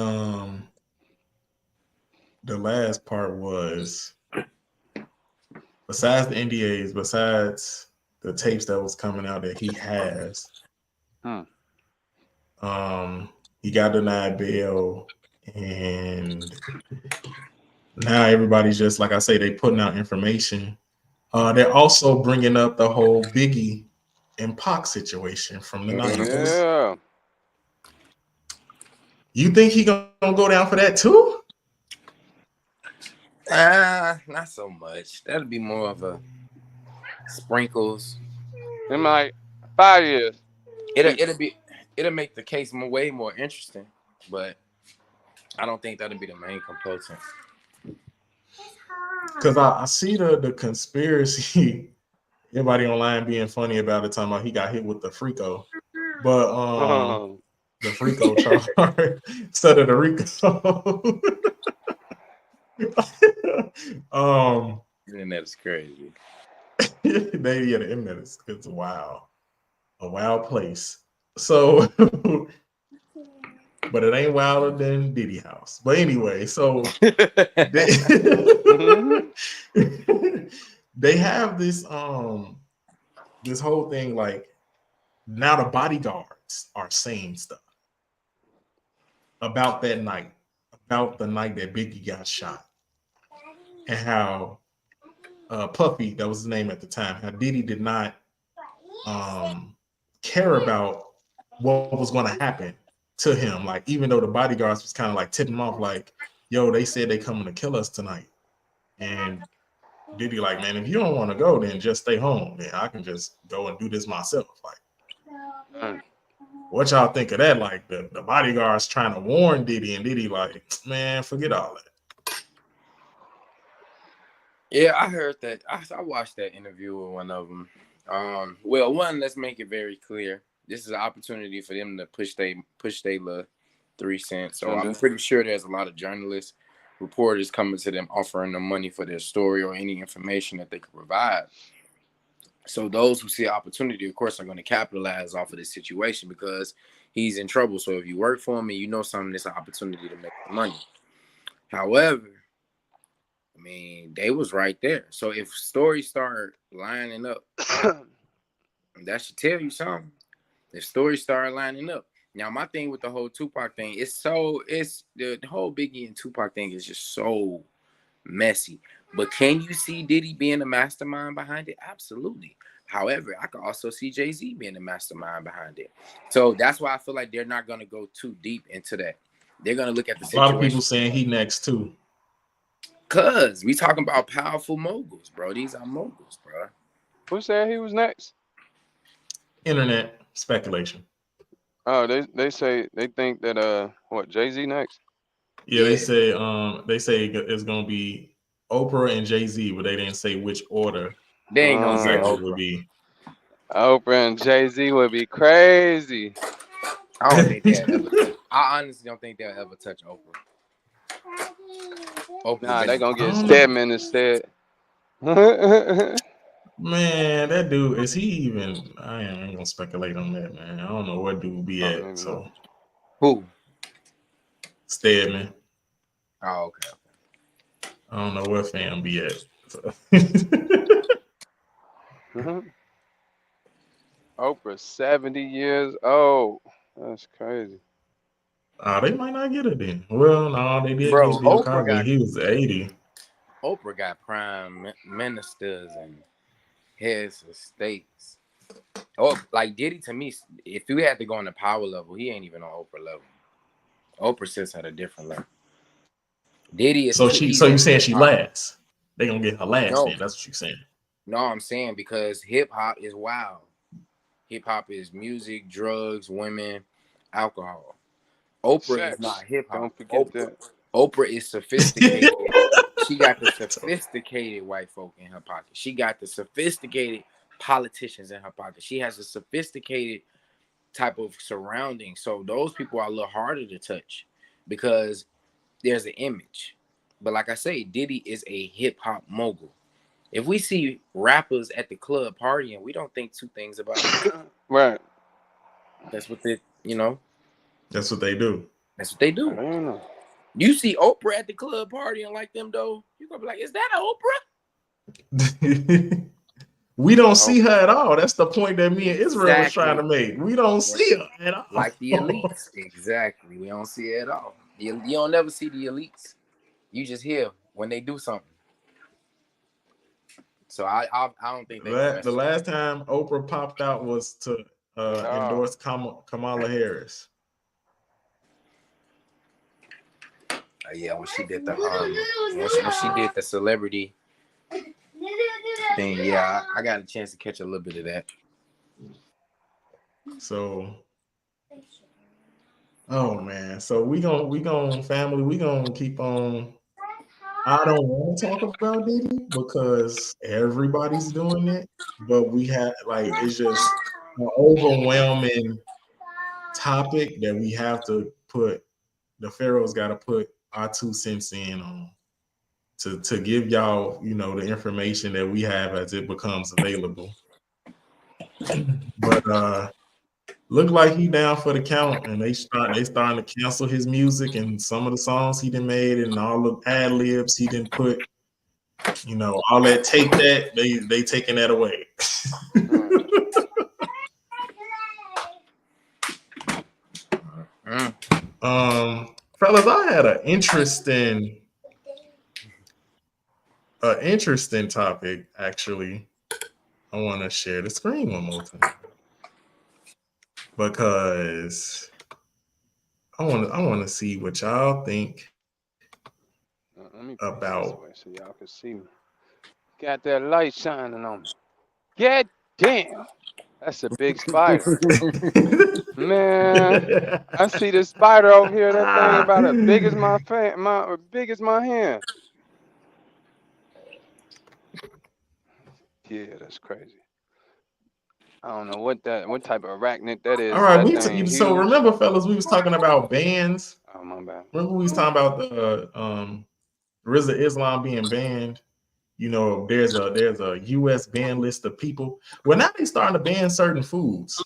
the last part was besides the NDAs, besides the tapes that was coming out that he has, he got denied bail, and now everybody's just like I say, they putting out information. They're also bringing up the whole Biggie and Pac situation from the 90s. Yeah. You think he gonna go down for that too? Not so much. That'll be more of a sprinkles. In like 5 years. It'll make the case way more interesting, but I don't think that'll be the main component. Because I see the conspiracy, everybody online being funny about it, talking about he got hit with the Frico. But the Frico charge instead of the Rico. Internet is crazy. The internet is it's wild. A wild place. So but it ain't wilder than Diddy house. But anyway, so they have this this whole thing like now the bodyguards are saying stuff about that night, about the night that Biggie got shot, and how Puffy, that was his name at the time, how Diddy did not care about what was going to happen to him. Like, even though the bodyguards was kind of like tipping him off, like, yo, they said they coming to kill us tonight. And Diddy like, man, if you don't want to go, then just stay home. Then I can just go and do this myself. Like, what y'all think of that? Like, the bodyguards trying to warn Diddy, and Diddy like, man, forget all that. Yeah, I heard that. I watched that interview with one of them. Well, one, let's make it very clear. This is an opportunity for them to push they little 3 cents. So I'm pretty sure there's a lot of journalists, reporters coming to them offering them money for their story or any information that they could provide. So those who see an opportunity, of course, are going to capitalize off of this situation because he's in trouble. So if you work for him and you know something, it's an opportunity to make money. However, I mean, they was right there. So if stories start lining up, that should tell you something. If stories start lining up. Now, my thing with the whole Tupac thing, it's the whole Biggie and Tupac thing is just so messy. But can you see Diddy being the mastermind behind it? Absolutely. However, I could also see Jay-Z being the mastermind behind it. So that's why I feel like they're not going to go too deep into that. They're going to look at the situation. A lot of people saying he next too. Cause we talking about powerful moguls, bro. These are moguls, bro. Who said he was next? Internet speculation. Oh, they say they think that Jay-Z next? Yeah, they say it's gonna be Oprah and Jay-Z, but they didn't say which order. They ain't gonna say Oprah would be. Oprah and Jay-Z would be crazy. I don't think they'll ever. I honestly don't think they'll ever touch Oprah. Nah, they gonna get Stedman instead. Man, that dude, is he even? I ain't gonna speculate on that, man. I don't know what dude be at. So who? Stedman. Oh, okay. I don't know what fam be at. So. Oprah, 70 years old. That's crazy. They might not get it then. Well, no, they did Bro, get Bill Cosby. He was 80. Oprah got prime ministers and heads of states. Oh, like Diddy, to me, if you had to go on the power level, he ain't even on Oprah level. Oprah sits at a different level. Diddy is. So you saying she last? They gonna get her last? No. Then that's what you saying. No, I'm saying because hip hop is wild. Hip hop is music, drugs, women, alcohol. Oprah is not hip hop. Don't forget that. Oprah is sophisticated. She got the sophisticated white folk in her pocket. She got the sophisticated politicians in her pocket. She has a sophisticated type of surrounding. So those people are a little harder to touch because there's an image. But like I say, Diddy is a hip hop mogul. If we see rappers at the club partying, we don't think two things about it. Right. That's what they, you know. That's what they do. That's what they I do. don't know. You see Oprah at the club partying like them, though. You're gonna be like, "Is that Oprah?" We don't see her at all. That's the point that me and Israel was Exactly. trying to make. We don't see her at all. Like the elites. Exactly. We don't see it at all. You don't never see the elites. You just hear when they do something. So I don't think they. The last time Oprah popped out was to endorse Kamala Harris. Yeah, when she did the when she did the celebrity thing, yeah, I got a chance to catch a little bit of that. So, oh man, so we gonna family, we gonna keep on. I don't want to talk about Diddy because everybody's doing it, but we have it's just an overwhelming topic that we have to put. The Pharaohs got to put our 2 cents in on to give y'all, the information that we have as it becomes available. But look like he down for the count, and they starting to cancel his music and some of the songs he done made and all the ad libs he didn't put. All that take that they taking that away. Fellas, I had an interesting topic. Actually, I want to share the screen one more time because I want to see what y'all think about. So y'all can see me. Got that light shining on me. God damn, that's a big spider. Man, I see this spider over here. That thing about as big as big as my hand. Yeah, that's crazy. I don't know what type of arachnid that is. All right, so remember, fellas, we was talking about bans. Oh my bad. Remember we was talking about the Rizza Islam being banned. There's a U.S. ban list of people. Well, now they starting to ban certain foods.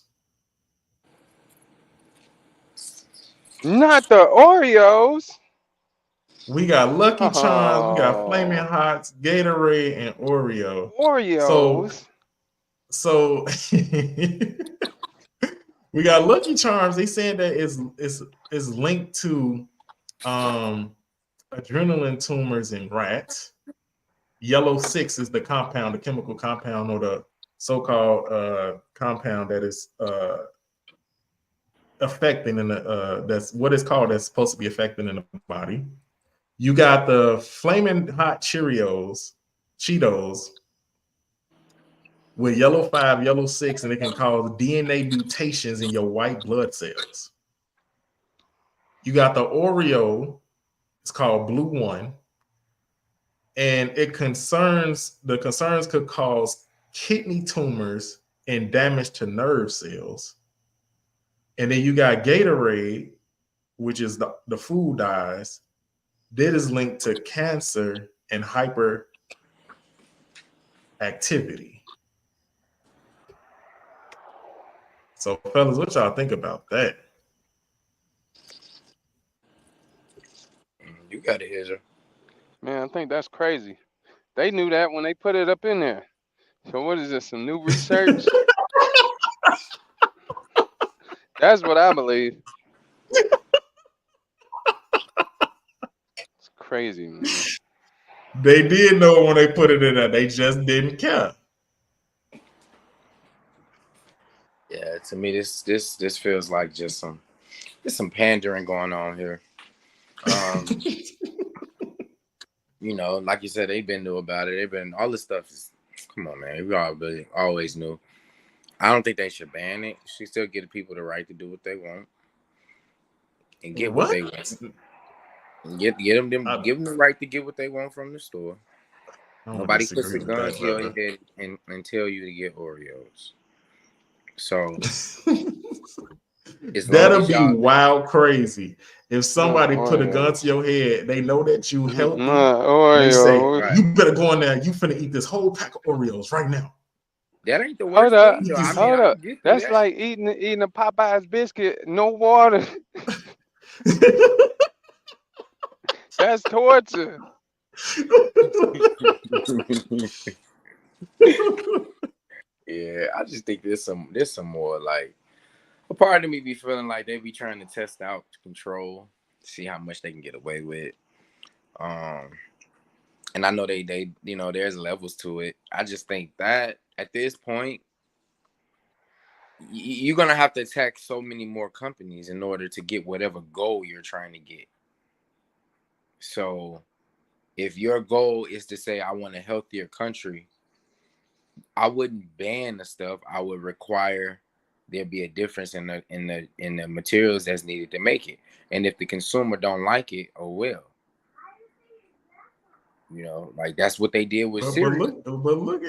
Not the Oreos. We got Lucky Charms, we got Flaming Hots, Gatorade, and Oreo. Oreos. So we got Lucky Charms. They saying that is linked to adrenaline tumors in rats. Yellow 6 is the compound, the chemical compound, or the so-called compound that is affecting that's what it's called, that's supposed to be affecting in the body. You got the Flaming Hot Cheetos with yellow 5, yellow 6, and it can cause DNA mutations in your white blood cells. You got the Oreo, it's called Blue 1, and the concerns could cause kidney tumors and damage to nerve cells. And then you got Gatorade, which is the food dyes, that is linked to cancer and hyperactivity. So, fellas, what y'all think about that? You got it, Ezra. Man, I think that's crazy. They knew that when they put it up in there. So what is this, some new research? That's what I believe. It's crazy, man. They did know when they put it in there. They just didn't care. Yeah, to me, this feels like just some pandering going on here. Like you said, they've been new about it. All this stuff is, come on, man. We always knew. I don't think they should ban it. She still give people the right to do what they want and get what they want. Give them the right to get what they want from the store. Nobody puts a gun to your head and tell you to get Oreos. So that'll be wild crazy. If somebody put a gun to your head, they know that you healthy. Oreos. Right. You better go in there. You finna eat this whole pack of Oreos right now. That ain't the Hold worst up. thing, though. I mean, Hold I up. get through That's that. like eating a Popeye's biscuit, no water. That's torture. Yeah, I just think there's some more like a part of me be feeling like they be trying to test out control, see how much they can get away with. And I know they there's levels to it. I just think that at this point you're gonna have to attack so many more companies in order to get whatever goal you're trying to get. So if your goal is to say I want a healthier country, I wouldn't ban the stuff. I would require there be a difference in the materials that's needed to make it. And if the consumer don't like it, oh well. Like that's what they did with but cereal. look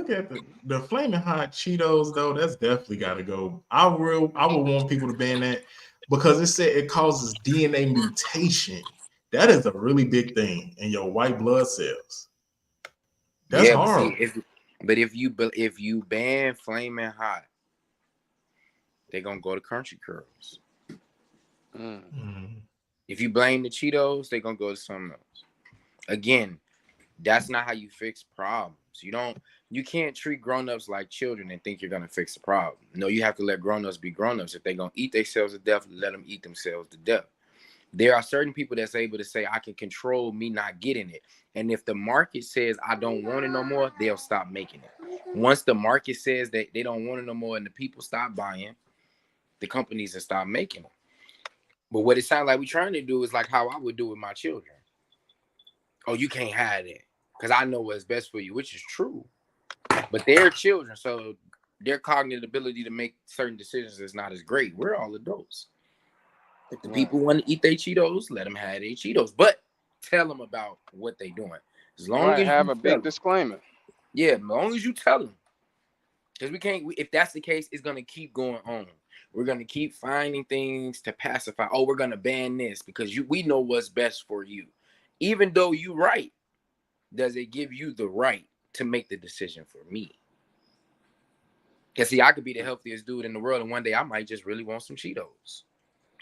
at the flaming hot Cheetos though. That's definitely got to go. I would want people to ban that because it said it causes DNA mutation. That is a really big thing in your white blood cells. That's Yeah, but horrible. see, if you ban flaming hot, they're gonna go to country curls. If you blame the Cheetos, they're gonna go to something else. Again, that's not how you fix problems. You can't treat grown-ups like children and think you're gonna fix the problem. No, you have to let grown-ups be grown-ups. If they're gonna eat themselves to death, let them eat themselves to death. There are certain people that's able to say, I can control me not getting it. And if the market says I don't want it no more, they'll stop making it. Once the market says that they don't want it no more and the people stop buying, the companies will stop making them. But what it sounds like we're trying to do is like how I would do with my children. Oh, you can't have it because I know what's best for you, which is true. But they're children, so their cognitive ability to make certain decisions is not as great. We're all adults. If the people want to eat their Cheetos, let them have their Cheetos. But tell them about what they're doing. As long as Have you a big disclaimer. Yeah, as long as you tell them. Because if that's the case, it's going to keep going on. We're going to keep finding things to pacify. Oh, we're going to ban this because we know what's best for you. Even though you're right, does it give you the right to make the decision for me? Because see, I could be the healthiest dude in the world, and one day I might just really want some Cheetos.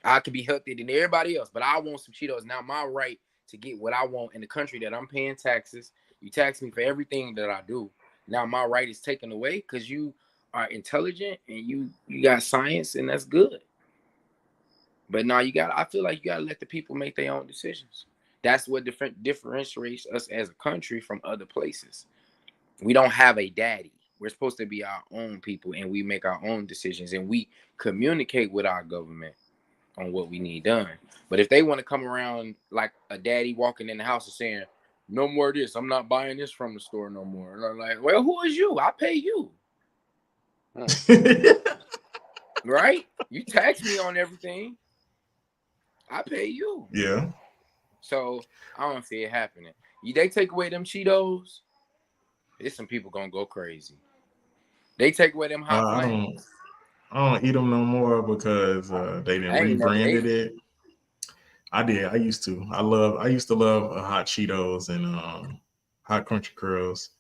I could be healthier than everybody else, but I want some Cheetos. Now my right to get what I want in the country that I'm paying taxes. You tax me for everything that I do. Now my right is taken away because you are intelligent and you got science, and that's good. But now I feel like you gotta let the people make their own decisions. That's what differentiates us as a country from other places. We don't have a daddy. We're supposed to be our own people, and we make our own decisions, and we communicate with our government on what we need done. But if they want to come around like a daddy walking in the house and saying, no more of this, I'm not buying this from the store no more. And I'm like, well, who is you? I pay you. Right? You tax me on everything. I pay you. Yeah. So I don't see it happening. They take away them Cheetos, there's some people gonna go crazy. They take away them hot flames. I don't eat them no more because they didn't rebranded it. I did. I used to. I used to love hot Cheetos and hot crunchy curls,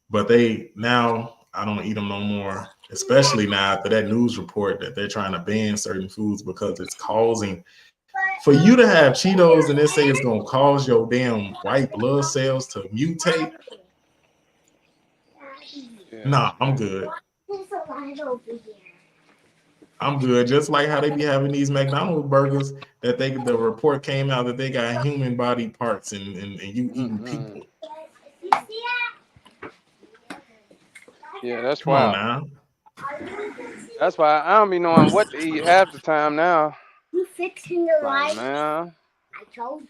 but now I don't eat them no more. Especially now after that news report that they're trying to ban certain foods because it's causing for you to have Cheetos and they say it's gonna cause your damn white blood cells to mutate. Yeah. Nah, I'm good. I'm good. Just like how they be having these McDonald's burgers that the report came out that they got human body parts and you eating people. Yeah, that's Come why. on now. That's why I don't be knowing what to eat half the time now. You fixing the light? Man. I told you.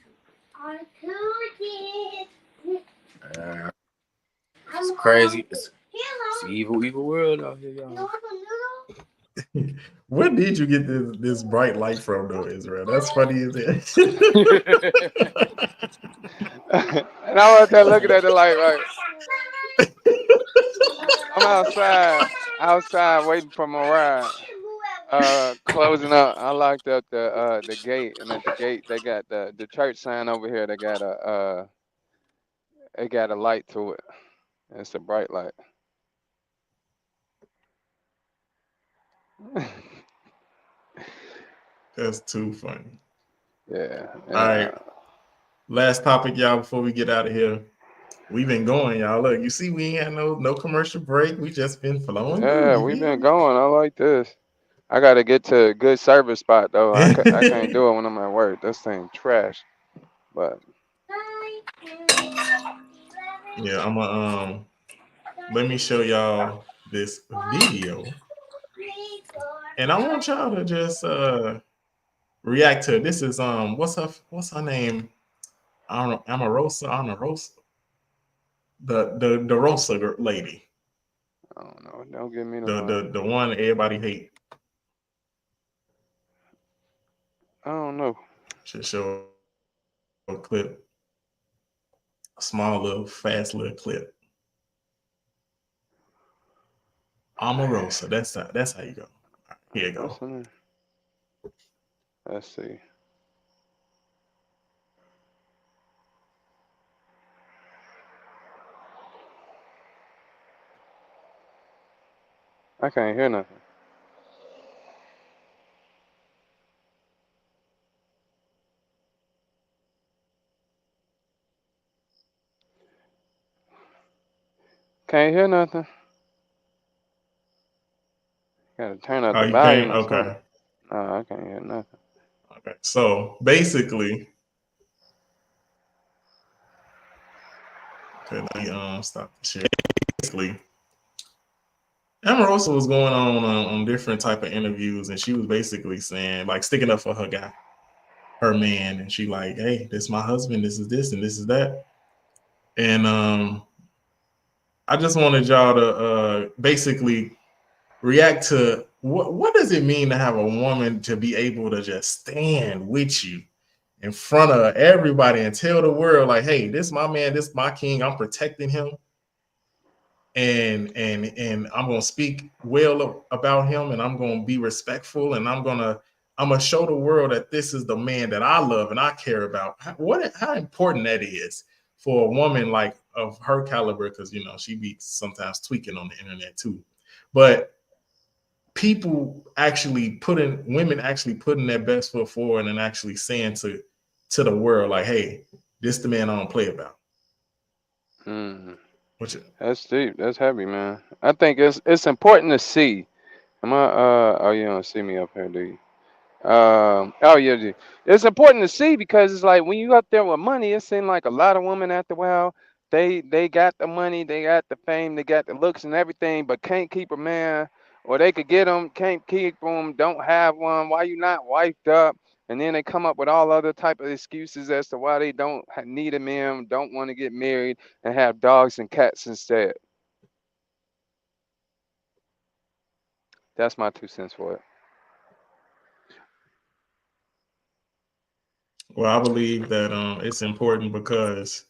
I told you. It's crazy. It's evil world out here, y'all. Where did you get this bright light from, though, Israel? That's funny as it. And I was there looking at the light like, I'm outside waiting for my ride. Closing up. I locked up the gate, and at the gate they got the church sign over here. They got It got a light to it. It's a bright light. That's too funny. Yeah. All right. Last topic, y'all, before we get out of here. We've been going, y'all. Look, you see, we ain't had no commercial break. We just been flowing through. Yeah, You we've feel been me? going. I like this. I gotta get to a good service spot though. I can't do it when I'm at work. This thing trash. But Yeah, I'm gonna let me show y'all this video, and I want y'all to just react to it. This is what's her name? I don't know, Amarosa, the Rosa lady, I don't know. Don't give me the the money. the the one everybody hate. I don't know. Should show a clip, a small little fast little clip. Omarosa, that's how you go. Right, here you go. Listen. Let's see. I can't hear nothing. Can't hear nothing. Gotta turn up Oh, the you can't? volume or something. Okay. No, I can't hear nothing. Okay. So basically, okay, let me stop the share. Basically, Amarosa was going on different type of interviews, and she was basically saying, like, sticking up for her guy, her man, and she like, hey, this is my husband, this is this, and this is that. And I just wanted y'all to basically react to what does it mean to have a woman to be able to just stand with you in front of everybody and tell the world, like, hey, this is my man, this is my king, I'm protecting him, and I'm gonna speak well about him, and I'm gonna be respectful, and I'm gonna show the world that this is the man that I love and I care about. How important that is for a woman like of her caliber, because you know she be sometimes tweaking on the internet too. But women actually putting their best foot forward and actually saying to the world, like, hey, this the man I don't play about. Mm. Which, That's deep. That's heavy, man. I think it's important to see. Am I oh you don't see me up here, do you? Oh yeah, it's important to see because it's like when you up there with money, it seems like a lot of women after a while they got the money, they got the fame, they got the looks and everything, but can't keep a man, or they could get them, can't keep them, don't have one. Why you not wiped up? And then they come up with all other type of excuses as to why they don't need a man, don't want to get married, and have dogs and cats instead. That's my 2 cents for it. well, I believe that it's important because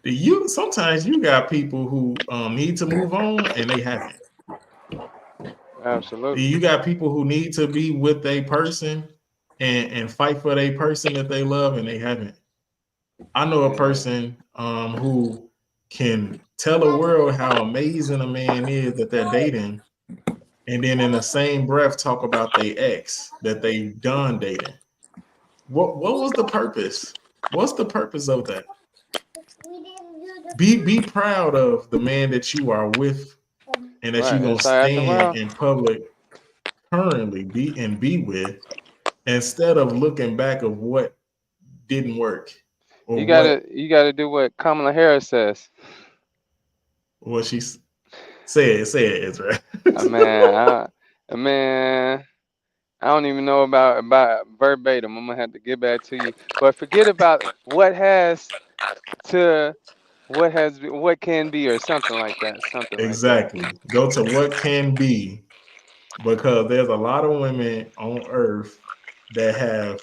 you sometimes you got people who need to move on and they haven't. Absolutely. You got people who need to be with a person and fight for a person that they love and they haven't. I know a Yeah. person who can tell the world how amazing a man is that they're dating, and then in the same breath talk about their ex that they done dating. What was the purpose? What's the purpose of that? Be proud of the man that you are with and that you're Right. gonna Inside out the stand world. in public currently be with, instead of looking back of what didn't work or You gotta do what Kamala Harris says. what she said. Say it, Israel. I man, man, I don't even know about verbatim. I'm gonna have to get back to you. But forget about to what can be or something like that. Something like that. Exactly. Go to what can be, because there's a lot of women on earth that have,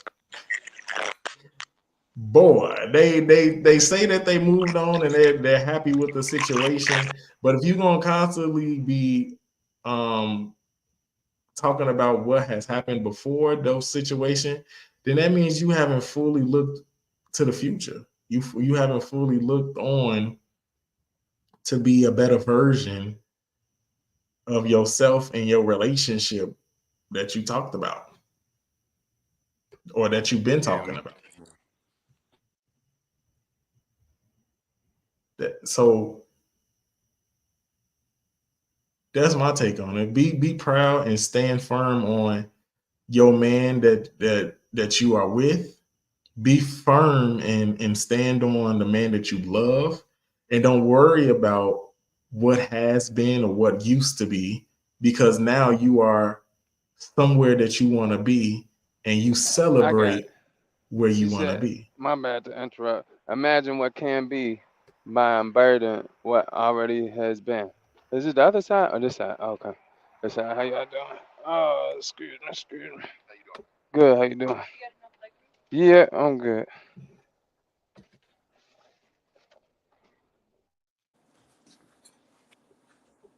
boy, they say that they moved on and they're happy with the situation. But if you're gonna constantly be um talking about what has happened before those situations, then that means you haven't fully looked to the future. You haven't fully looked on to be a better version of yourself and your relationship that you talked about or that you've been talking about. So that's my take on it. Be proud and stand firm on your man that you are with. Be firm and stand on the man that you love, and don't worry about what has been or what used to be, because now you are somewhere that you want to be, and you I got celebrate it. where She you want to said, be. my bad to interrupt. Imagine what can be by unburden what already has been. Is it the other side or this side? Oh, okay. This side. How y'all doing? Oh, excuse me. Good, how you doing? Yeah, I'm good.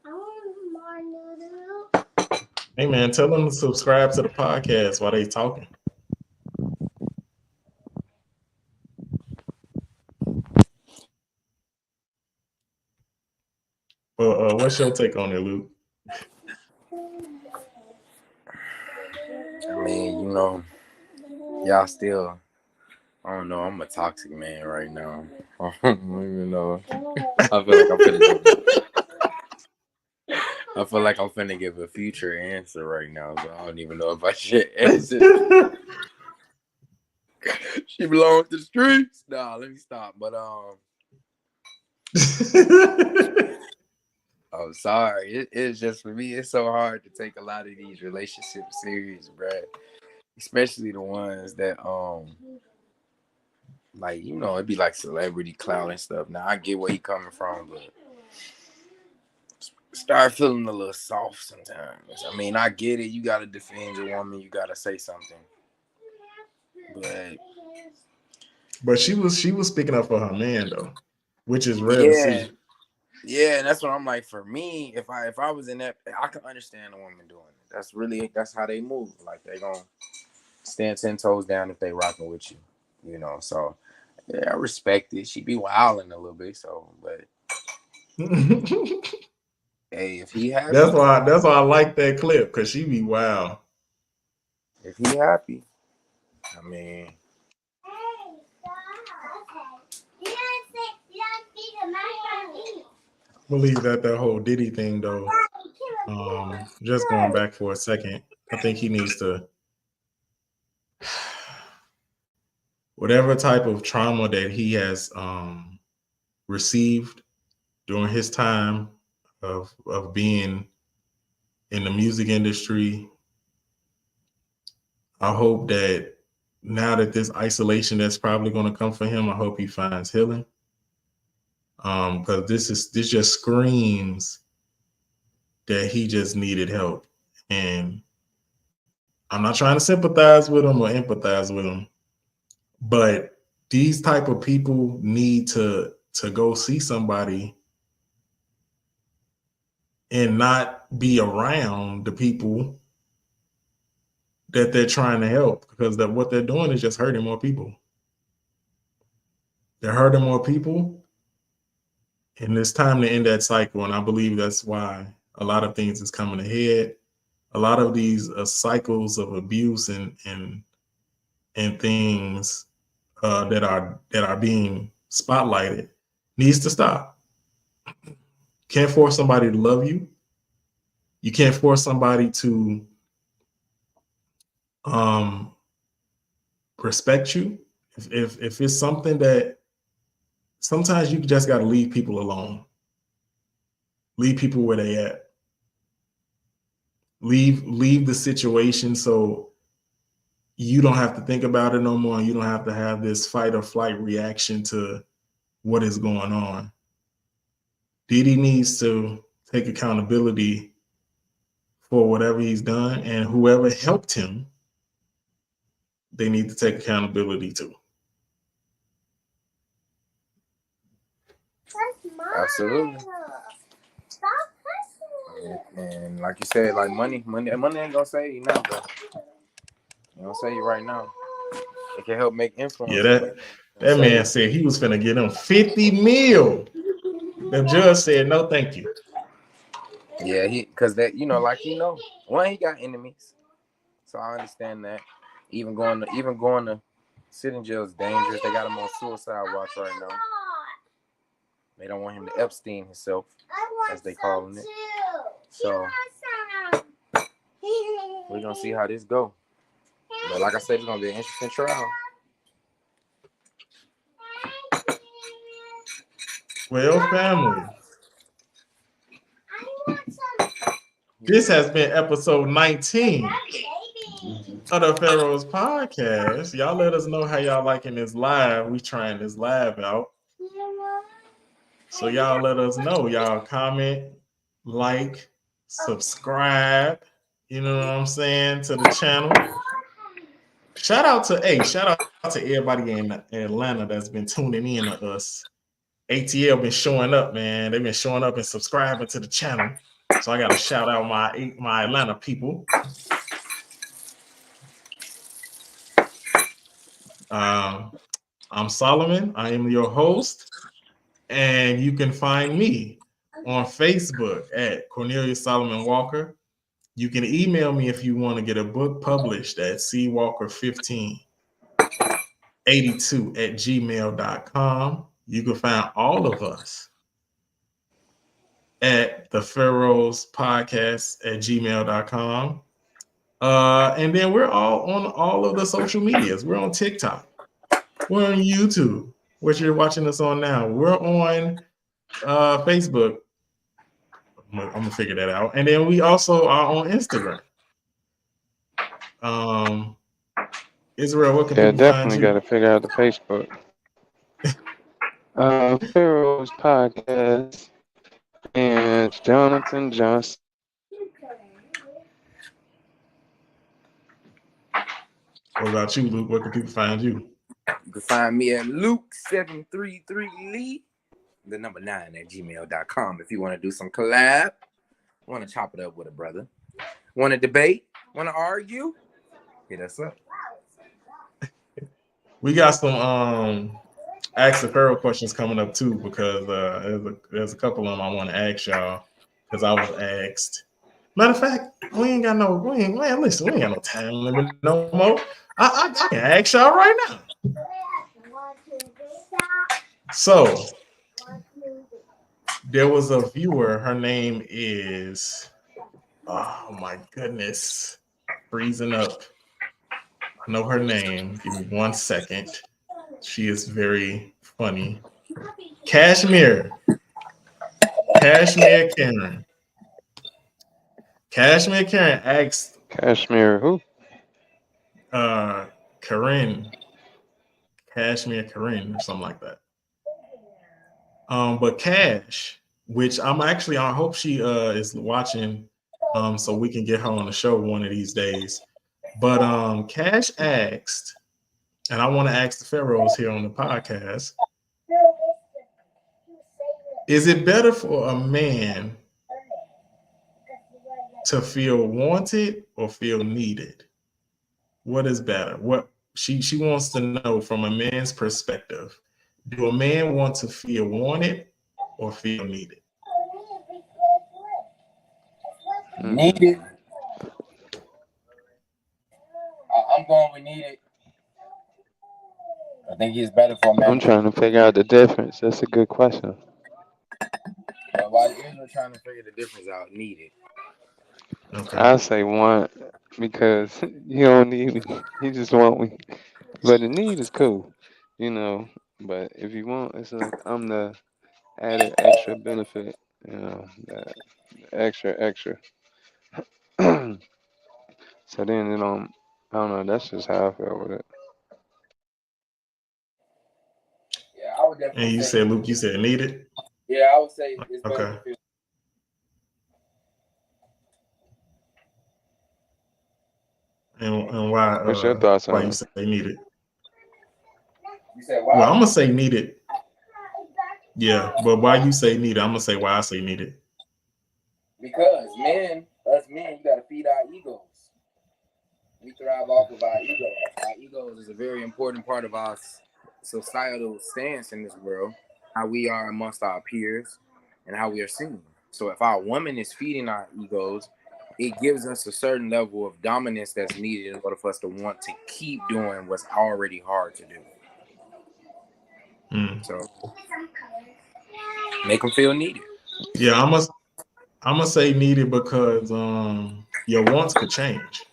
I want more noodles. Hey man, tell them to subscribe to the podcast while they talking. Well, what's your take on it, Luke? I mean, y'all still. I don't know. I'm a toxic man right now. I don't even know. I feel like I'm finna give. I feel like I'm finna give a future answer right now, so I don't even know if I should answer. She belongs to the streets. Nah, let me stop. But I'm sorry. It's just for me. It's so hard to take a lot of these relationships serious, bruh. Especially the ones that like it'd be like celebrity clout and stuff. Now I get where you coming from, but start feeling a little soft sometimes. I mean, I get it. You gotta defend your woman. You gotta say something. But she was speaking up for her man though, which is rare to Yeah, see. yeah, and that's what I'm like. For me, if I was in that, I can understand a woman doing it. That's how they move. Like they gonna stand 10 toes down if they rocking with you, So yeah, I respect it. She be wilding a little bit, but hey, if he happy, That's why I like that clip, because she be wild. if he happy, I mean. I believe that whole Diddy thing though. Just going back for a second, I think he needs to, whatever type of trauma that he has received during his time of being in the music industry. I hope that now that this isolation that's probably going to come for him, I hope he finds healing. Because this just screams that he just needed help, and I'm not trying to sympathize with him or empathize with him, but these type of people need to go see somebody and not be around the people that they're trying to help, because what they're doing is just hurting more people. They're hurting more people, and it's time to end that cycle. And I believe that's why a lot of things is coming ahead. A lot of these cycles of abuse and things that are being spotlighted needs to stop. Can't force somebody to love you. You can't force somebody to respect you. If it's something that, sometimes you just got to leave people alone. Leave people where they at. Leave the situation so you don't have to think about it no more. And you don't have to have this fight or flight reaction to what is going on. Diddy needs to take accountability for whatever he's done, and whoever helped him, they need to take accountability too. Absolutely. And like you said, like money ain't gonna save you now, bro. It don't save you right now. It can help make Yeah, influence. that That So, man said he was finna get him 50 mil. The judge said, no, thank you. yeah, because that, one, he got enemies. So I understand that. Even going to sit in jail is dangerous. They got him on suicide watch right now. They don't want him to Epstein himself, as they calling it. So we're gonna see how this go. But like I said, it's gonna be an interesting trial. Well, family, this has been episode 19 of the Pharaohs Podcast. Y'all let us know how y'all liking this live. We trying this live out. So y'all let us know. Y'all comment, like, subscribe. You know what I'm saying, to the channel. Shout out to everybody in Atlanta that's been tuning in to us. ATL been showing up, man. They've been showing up and subscribing to the channel. So I got to shout out my Atlanta people. I'm Solomon. I am your host. And you can find me on Facebook at Cornelius Solomon Walker. You can email me if you want to get a book published at cwalker1582@gmail.com. You can find all of us at the Pharaohs Podcast @gmail.com. And then we're all on all of the social medias. We're on TikTok. We're on YouTube, which you're watching us on now. We're on Facebook. I'm gonna figure that out. And then we also are on Instagram. Israel, what can people definitely find got you? to figure out the Facebook. Pharaohs Podcast and Jonathan Johnson. What about you, Luke? Where can people find you? You can find me at Luke733Lee, the number 9 at gmail.com. If you want to do some collab, want to chop it up with a brother, want to debate, want to argue, hit us up. We got some Ask the Pharaoh questions coming up too, because there's a couple of them I want to ask y'all, because I was asked. Matter of fact, we ain't got no time limit no more. I can ask y'all right now. So there was a viewer. Her name is, oh my goodness, freezing up. I know her name. Give me 1 second. She is very funny. Kashmir Karen. Kashmir Karen asked Kashmir who? Karen. Kashmir Karen or something like that. But Cash, which I hope she is watching, so we can get her on the show one of these days. But Cash asked, and I want to ask the Pharaohs here on the podcast, is it better for a man to feel wanted or feel needed? What is better? What she wants to know from a man's perspective. Do a man want to feel wanted or feel needed? Needed. I'm going with needed. I think it's better for a man. I'm trying to figure out the difference. That's a good question. While Israel trying to figure the difference out, needed. Okay. I say want, because you don't need me. You just want me. But the need is cool, But if you want, it's like I'm the added extra benefit, that extra. So then I don't know. That's just how I feel with it. Yeah, I would definitely. And you said, Luke, you said needed? Yeah, I would say it's better. Okay. And why? What's your thoughts on why you it? say needed? You said why? Well, I'm gonna say needed. Yeah, but why you say needed? I'm gonna say why I say needed. Because us men, you gotta feed our egos. We thrive off of our egos. Our egos is a very important part of us societal stance in this world, how we are amongst our peers, and how we are seen. So if our woman is feeding our egos, it gives us a certain level of dominance that's needed in order for us to want to keep doing what's already hard to do. Mm. So make them feel needed. Yeah, I'm gonna say needed because your wants could change.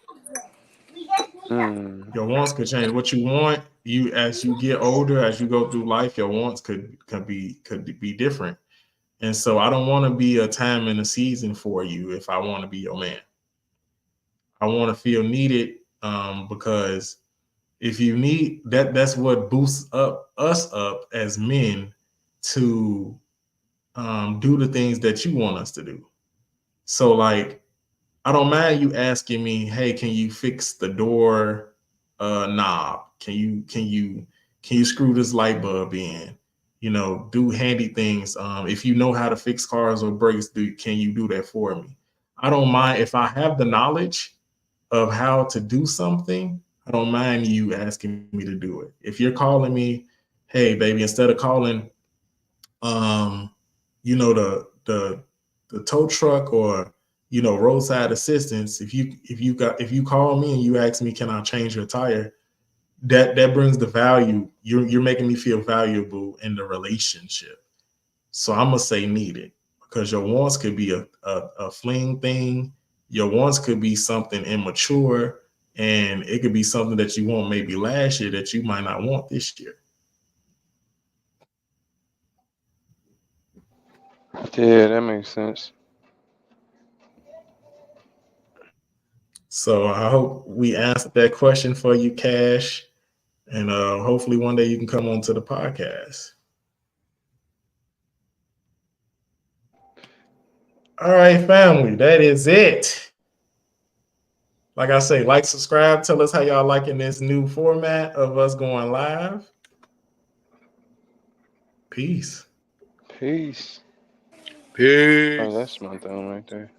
Mm. Your wants could change. What you want, you as you get older, as you go through life, your wants could be different. And so I don't want to be a time in a season for you if I want to be your man. I want to feel needed because if you need that, that's what boosts us up as men to do the things that you want us to do. So like, I don't mind you asking me, hey, can you fix the door knob? Can you screw this light bulb in? You know, do handy things. If you know how to fix cars or brakes, can you do that for me? I don't mind if I have the knowledge of how to do something. I don't mind you asking me to do it. If you're calling me, hey baby, instead of calling um, the tow truck or roadside assistance, if you call me and you ask me, can I change your tire, that brings the value. You're making me feel valuable in the relationship. So I'm gonna say needed because your wants could be a fling thing. Your wants could be something immature, and it could be something that you want maybe last year that you might not want this year. Yeah, that makes sense. So I hope we answered that question for you, Cash. And hopefully one day you can come on to the podcast. All right, family, that is it. Like I say, like, subscribe, tell us how y'all liking this new format of us going live. Peace. Peace. Oh, Peace. that's my thing right there.